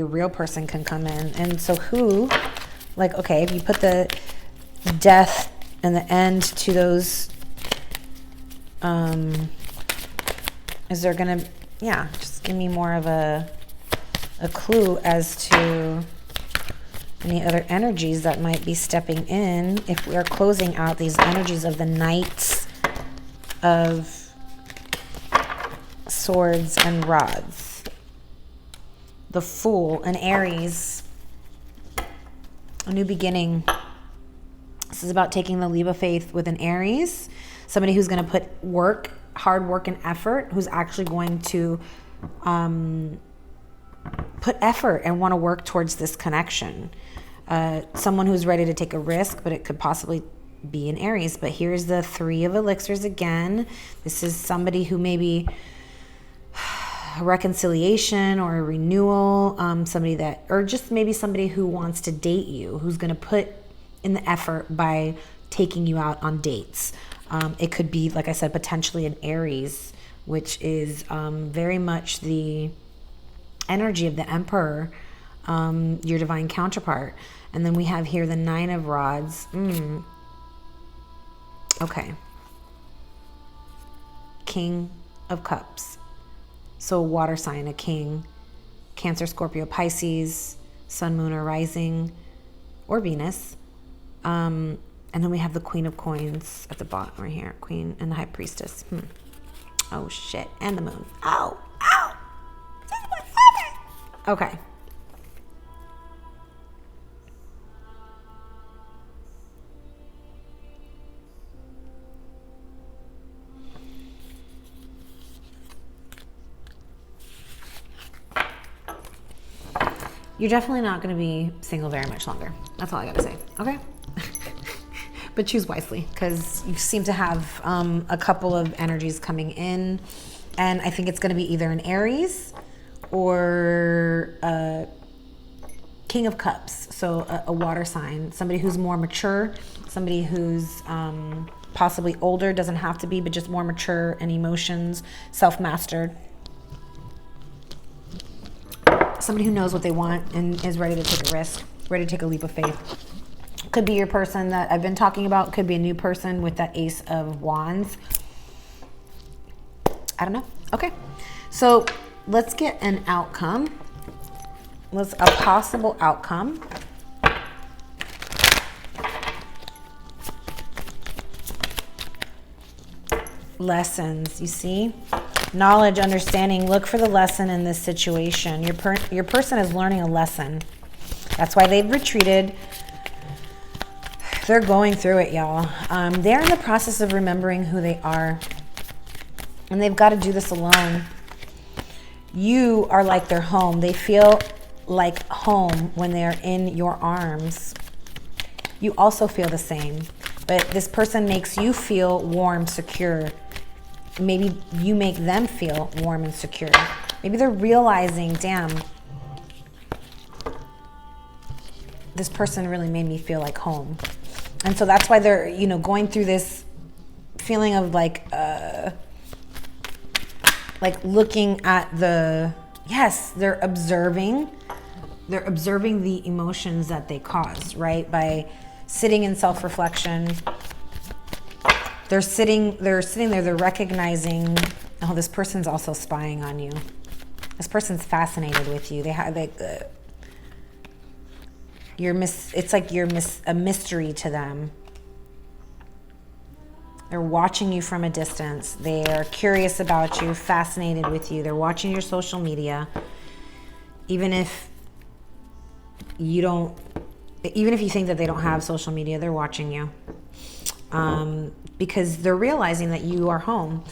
real person can come in. And so okay, if you put the death and the end to those, is there going to, just give me more of a clue as to any other energies that might be stepping in if we are closing out these energies of the Knights of Swords and Rods. The Fool, an Aries, a new beginning. This is about taking the leap of faith with an Aries, somebody who's going to put hard work and effort, who's actually going to put effort and want to work towards this connection. Someone who's ready to take a risk, but it could possibly be an Aries. But here's the Three of Elixirs again. This is somebody who maybe a reconciliation or a renewal, or just maybe somebody who wants to date you, who's going to put in the effort by taking you out on dates. It could be, like I said, potentially an Aries, which is very much the energy of the Emperor, your divine counterpart. And then we have here the Nine of Rods. Okay. King of Cups. So water sign, a king. Cancer, Scorpio, Pisces, Sun, Moon, or Rising, or Venus. And then we have the Queen of Coins at the bottom right here. Queen and the High Priestess. Oh, shit. And the Moon. Ow. Ow. Okay. You're definitely not going to be single very much longer. That's all I got to say. Okay? But choose wisely, because you seem to have a couple of energies coming in. And I think it's going to be either an Aries or a King of Cups. So a water sign. Somebody who's more mature. Somebody who's possibly older. Doesn't have to be, but just more mature in emotions. Self-mastered. Somebody who knows what they want and is ready to take a risk, ready to take a leap of faith. Could be your person that I've been talking about. Could be a new person with that Ace of Wands. I don't know. Okay. So let's get an outcome. A possible outcome. Lessons, you see? Knowledge, understanding. Look for the lesson in this situation. Your person is learning a lesson. That's why they've retreated. they're going through it, y'all. They're in the process of remembering who they are. And they've got to do this alone. You are like their home. They feel like home when they're in your arms. You also feel the same. But this person makes you feel warm, secure. Maybe you make them feel warm and secure. Maybe they're realizing, damn, this person really made me feel like home. And so that's why they're, you know, going through this feeling of like looking at the, yes, they're observing the emotions that they caused, right? By sitting in self-reflection. They're sitting there, they're recognizing, oh, this person's also spying on you. This person's fascinated with you. They have it's like you're a mystery to them. They're watching you from a distance. They are curious about you, fascinated with you. They're watching your social media. Even if you think that they don't have social media, they're watching you. Because they're realizing that you are home.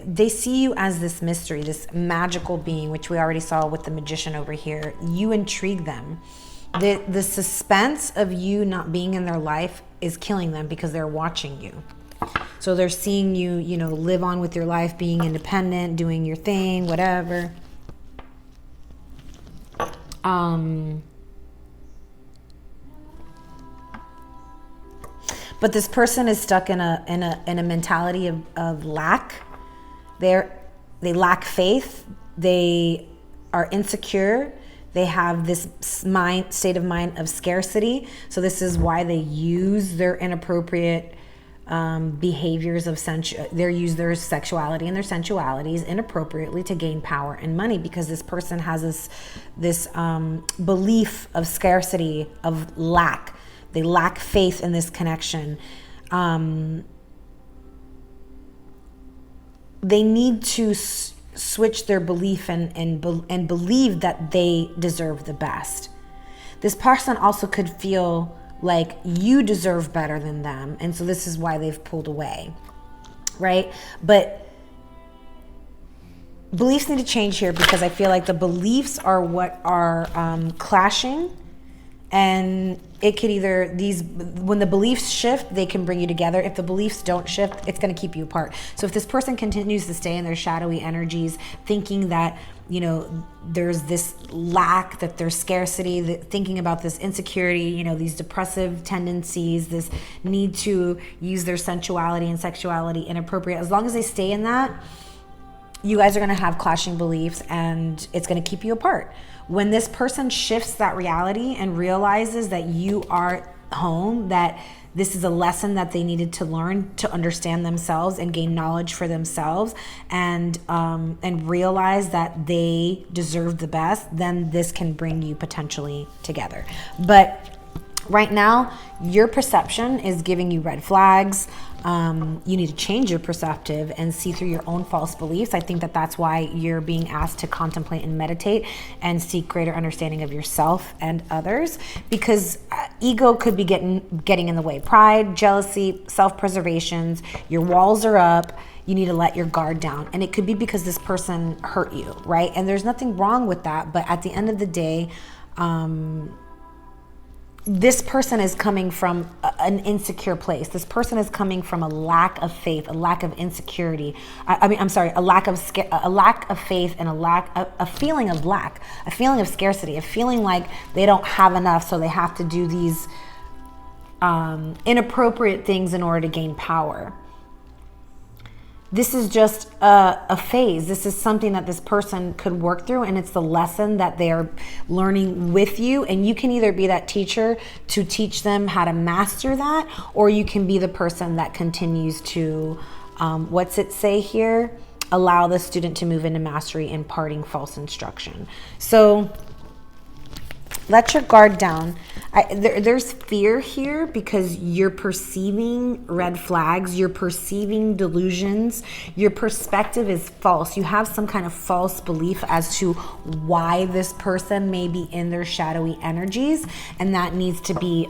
They see you as this mystery, this magical being, which we already saw with the magician over here. You intrigue them. The suspense of you not being in their life is killing them because they're watching you. So they're seeing you, you know, live on with your life, being independent, doing your thing, whatever. But this person is stuck in a mentality of lack. They lack faith. They are insecure. They have this state of mind of scarcity. So this is why they use their inappropriate behaviors of they use their sexuality and their sensualities inappropriately to gain power and money, because this person has this belief of scarcity, of lack. They lack faith in this connection. They need to switch their belief and believe that they deserve the best. This person also could feel like you deserve better than them, and so this is why they've pulled away, right? But beliefs need to change here, because I feel like the beliefs are what are clashing. And it could either, when the beliefs shift, they can bring you together. If the beliefs don't shift, it's going to keep you apart. So if this person continues to stay in their shadowy energies, thinking that, you know, there's this lack, that there's scarcity, thinking about this insecurity, you know, these depressive tendencies, this need to use their sensuality and sexuality inappropriate, as long as they stay in that, you guys are going to have clashing beliefs, and it's going to keep you apart. When this person shifts that reality and realizes that you are home, that this is a lesson that they needed to learn to understand themselves and gain knowledge for themselves, and realize that they deserve the best, then this can bring you potentially together. But right now, your perception is giving you red flags. You need to change your perspective and see through your own false beliefs. I think that that's why you're being asked to contemplate and meditate and seek greater understanding of yourself and others, because ego could be getting in the way. Pride, jealousy, self-preservations, your walls are up. You need to let your guard down. And it could be because this person hurt you, right? And there's nothing wrong with that. But at the end of the day, this person is coming from an insecure place. This person is coming from a lack of faith, a lack of insecurity. A lack of faith, and a feeling of lack, a feeling of scarcity, a feeling like they don't have enough, so they have to do these inappropriate things in order to gain power. This is just a phase. This is something that this person could work through, and it's the lesson that they are learning with you. And you can either be that teacher to teach them how to master that, or you can be the person that continues to, what's it say here? Allow the student to move into mastery, imparting false instruction. So let your guard down. There's fear here because you're perceiving red flags, you're perceiving delusions, your perspective is false. You have some kind of false belief as to why this person may be in their shadowy energies, and that needs to be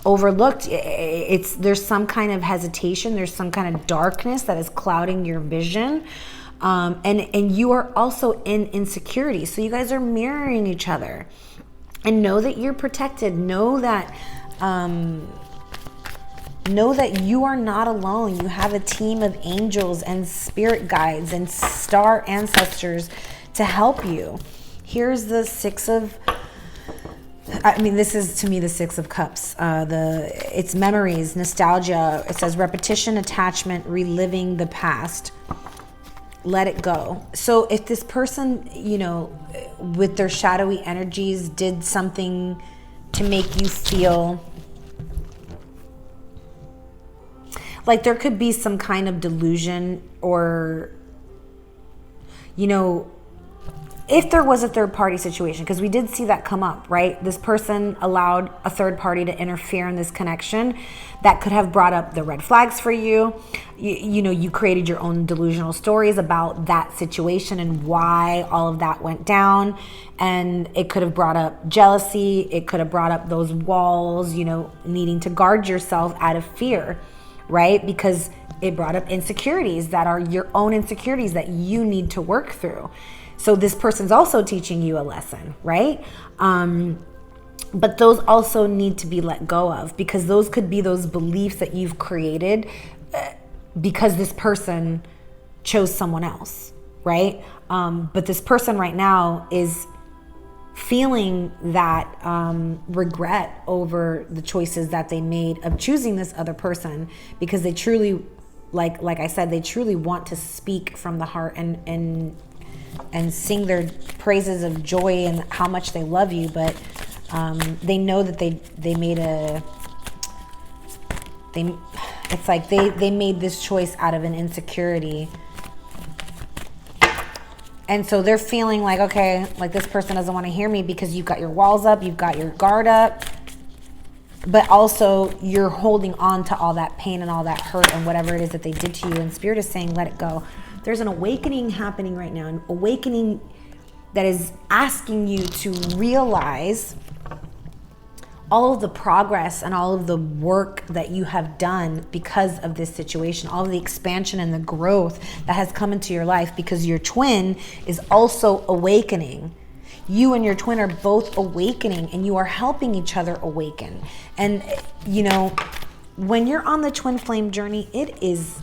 overlooked. There's some kind of hesitation, there's some kind of darkness that is clouding your vision, and you are also in insecurity. So you guys are mirroring each other, and know that you're protected. Know that you are not alone. You have a team of angels and spirit guides and star ancestors to help you. Here's the this is to me the Six of Cups. It's memories, nostalgia. It says repetition, attachment, reliving the past. Let it go. So if this person, with their shadowy energies did something to make you feel like there could be some kind of delusion, or, if there was a third party situation, because we did see that come up, right? This person allowed a third party to interfere in this connection that could have brought up the red flags for you. You created your own delusional stories about that situation and why all of that went down. And it could have brought up jealousy. It could have brought up those walls, needing to guard yourself out of fear, right? Because it brought up insecurities that are your own insecurities that you need to work through. So this person's also teaching you a lesson, right? But those also need to be let go of, because those could be those beliefs that you've created because this person chose someone else, right? But this person right now is feeling that regret over the choices that they made of choosing this other person, because they truly, like I said, they truly want to speak from the heart and sing their praises of joy and how much they love you, but they know that they made they made this choice out of an insecurity. And so they're feeling like, okay, like this person doesn't want to hear me because you've got your walls up, you've got your guard up, but also you're holding on to all that pain and all that hurt and whatever it is that they did to you. And Spirit is saying, let it go. There's an awakening happening right now, an awakening that is asking you to realize all of the progress and all of the work that you have done because of this situation, all of the expansion and the growth that has come into your life, because your twin is also awakening. You and your twin are both awakening, and you are helping each other awaken. And, when you're on the twin flame journey, it is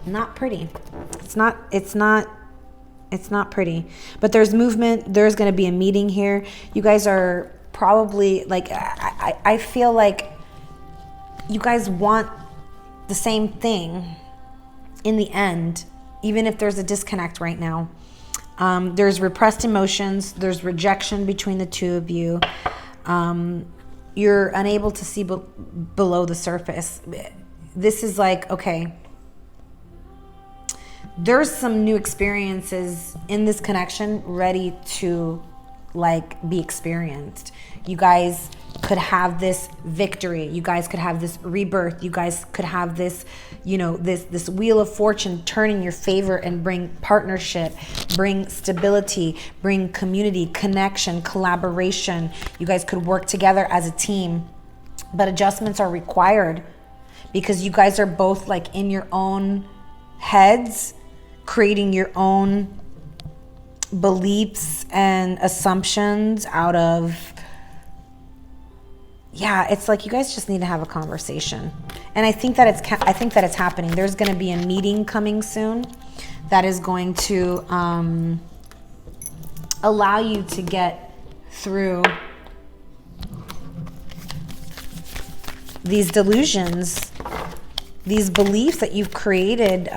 not pretty. It's not pretty, but there's movement. There's going to be a meeting here. You guys are probably like, I feel like you guys want the same thing in the end, even if there's a disconnect right now. There's repressed emotions. There's rejection between the two of you. You're unable to see below the surface. This is like, okay, there's some new experiences in this connection ready to be experienced. You guys could have this victory. You guys could have this rebirth. You guys could have this, this wheel of fortune turn in your favor and bring partnership, bring stability, bring community, connection, collaboration. You guys could work together as a team, but adjustments are required because you guys are both in your own heads, creating your own beliefs and assumptions out of, it's like you guys just need to have a conversation. And I think that it's happening. There's going to be a meeting coming soon that is going to allow you to get through these delusions, these beliefs that you've created.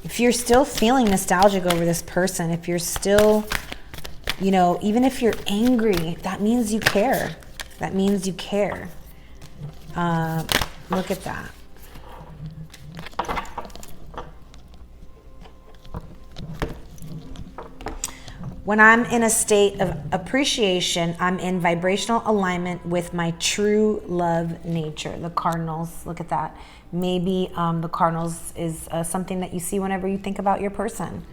If you're still feeling nostalgic over this person, if you're still, even if you're angry, that means you care. That means you care. Look at that. When I'm in a state of appreciation, I'm in vibrational alignment with my true love nature. The cardinals, look at that. Maybe the cardinals is something that you see whenever you think about your person.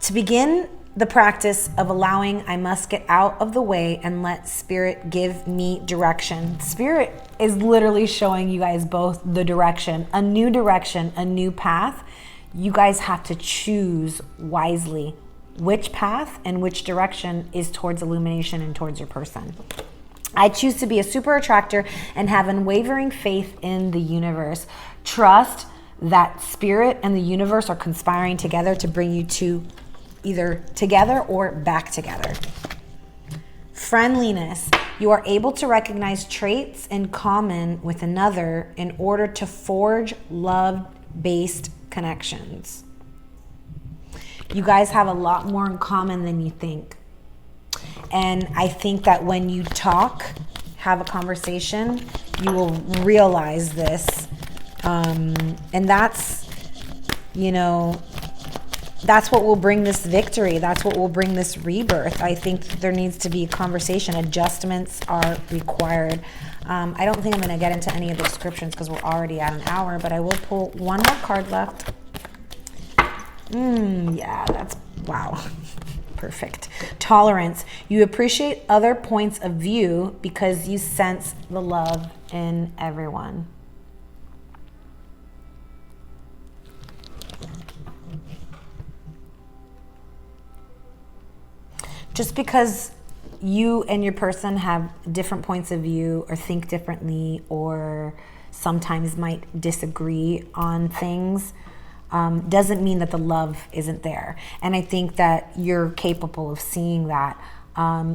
To begin the practice of allowing, I must get out of the way and let spirit give me direction. Spirit is literally showing you guys both the direction, a new path. You guys have to choose wisely which path and which direction is towards illumination and towards your person. I choose to be a super attractor and have unwavering faith in the universe. Trust that spirit and the universe are conspiring together to bring you to either together or back together. Friendliness. You are able to recognize traits in common with another in order to forge love-based connections. You guys have a lot more in common than you think. And I think that when you talk, have a conversation, you will realize this. And that's, you know, that's what will bring this victory. That's what will bring this rebirth. I think there needs to be a conversation. Adjustments are required. I don't think I'm going to get into any of the descriptions because we're already at an hour, but I will pull one more card left. Yeah, that's, wow. Perfect. Tolerance. You appreciate other points of view because you sense the love in everyone. Just because you and your person have different points of view or think differently or sometimes might disagree on things doesn't mean that the love isn't there. And I think that you're capable of seeing that.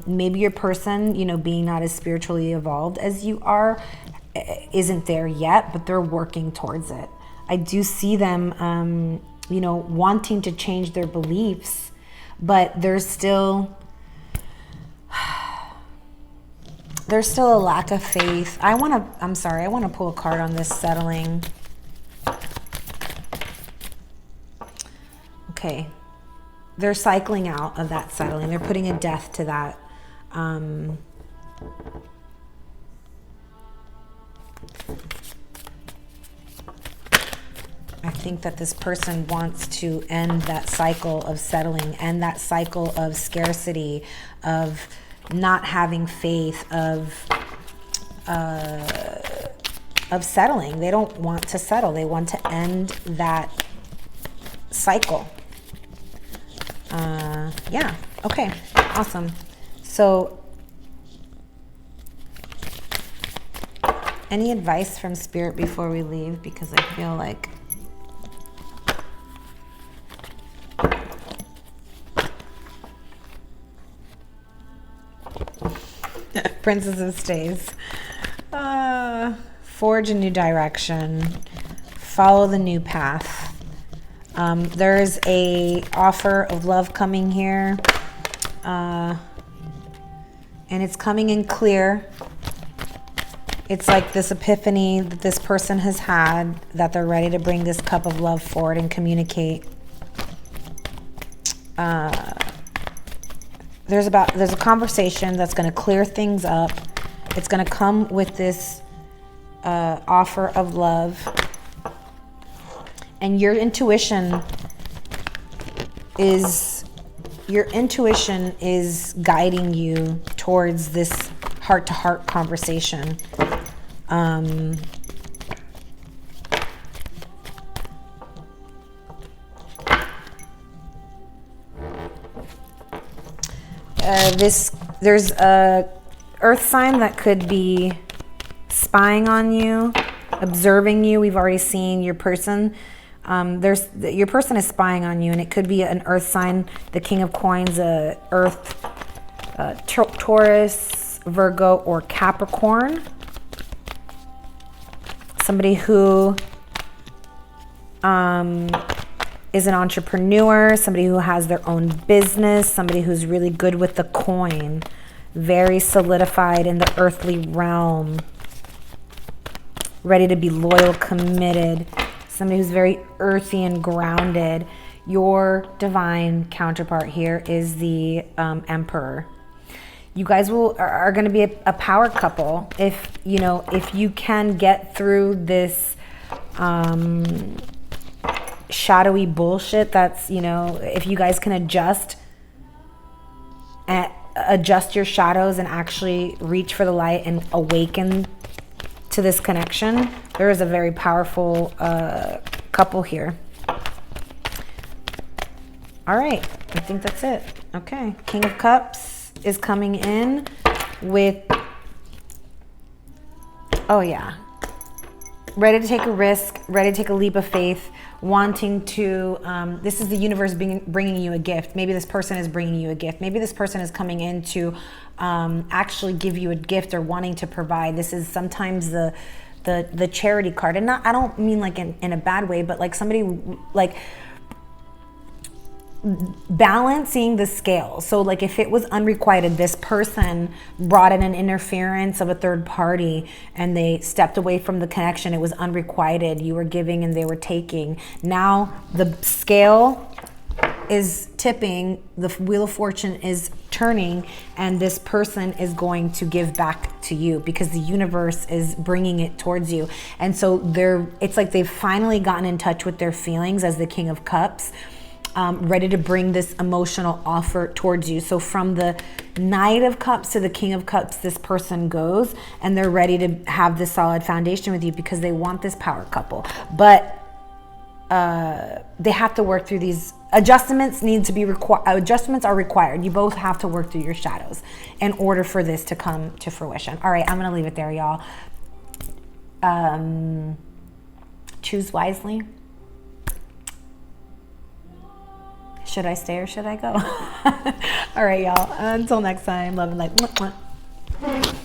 Maybe your person, you know, being not as spiritually evolved as you are, isn't there yet, but they're working towards it. I do see them, you know, wanting to change their beliefs, but there's still a lack of faith. I want to pull a card on this settling. Okay. They're cycling out of that settling. They're putting a death to that. I think that this person wants to end that cycle of settling, end that cycle of scarcity, of not having faith, of settling. They don't want to settle. They want to end that cycle. Yeah. Okay. Awesome. So, any advice from Spirit before we leave? Because I feel like Princess of Stays. Forge a new direction. Follow the new path. There's a offer of love coming here. And it's coming in clear. It's like this epiphany that this person has had, that they're ready to bring this cup of love forward and communicate. There's a conversation that's going to clear things up. It's going to come with this offer of love. And your intuition is guiding you towards this heart-to-heart conversation. There's a earth sign that could be spying on you, observing you. We've already seen your person. Your person is spying on you, and it could be an earth sign, the King of Coins, Earth, Taurus, Virgo, or Capricorn. Somebody who is an entrepreneur, somebody who has their own business, somebody who's really good with the coin, very solidified in the earthly realm, ready to be loyal, committed, somebody who's very earthy and grounded. Your divine counterpart here is the Emperor. You guys are going to be a power couple if you can get through this shadowy bullshit. That's, if you guys can adjust adjust your shadows and actually reach for the light and awaken to this connection. There is a very powerful couple here. All right, I think that's it. Okay, King of Cups is coming in with, oh yeah, ready to take a risk, ready to take a leap of faith, wanting to, this is the universe bringing you a gift. Maybe this person is bringing you a gift. Maybe this person is coming in to actually give you a gift or wanting to provide. This is sometimes the charity card. And not, I don't mean like in a bad way, but like somebody like balancing the scale. So like if it was unrequited, this person brought in an interference of a third party and they stepped away from the connection. It was unrequited. You were giving and they were taking. Now the scale is tipping, the wheel of fortune is turning, and this person is going to give back to you because the universe is bringing it towards you. And so it's like they've finally gotten in touch with their feelings as the King of Cups. Ready to bring this emotional offer towards you. So from the Knight of Cups to the King of Cups, this person goes, and they're ready to have this solid foundation with you because they want this power couple. But they have to work through these adjustments. Adjustments are required. You both have to work through your shadows in order for this to come to fruition. All right, I'm gonna leave it there, y'all. Choose wisely. Should I stay or should I go? All right, y'all. Until next time, love and light.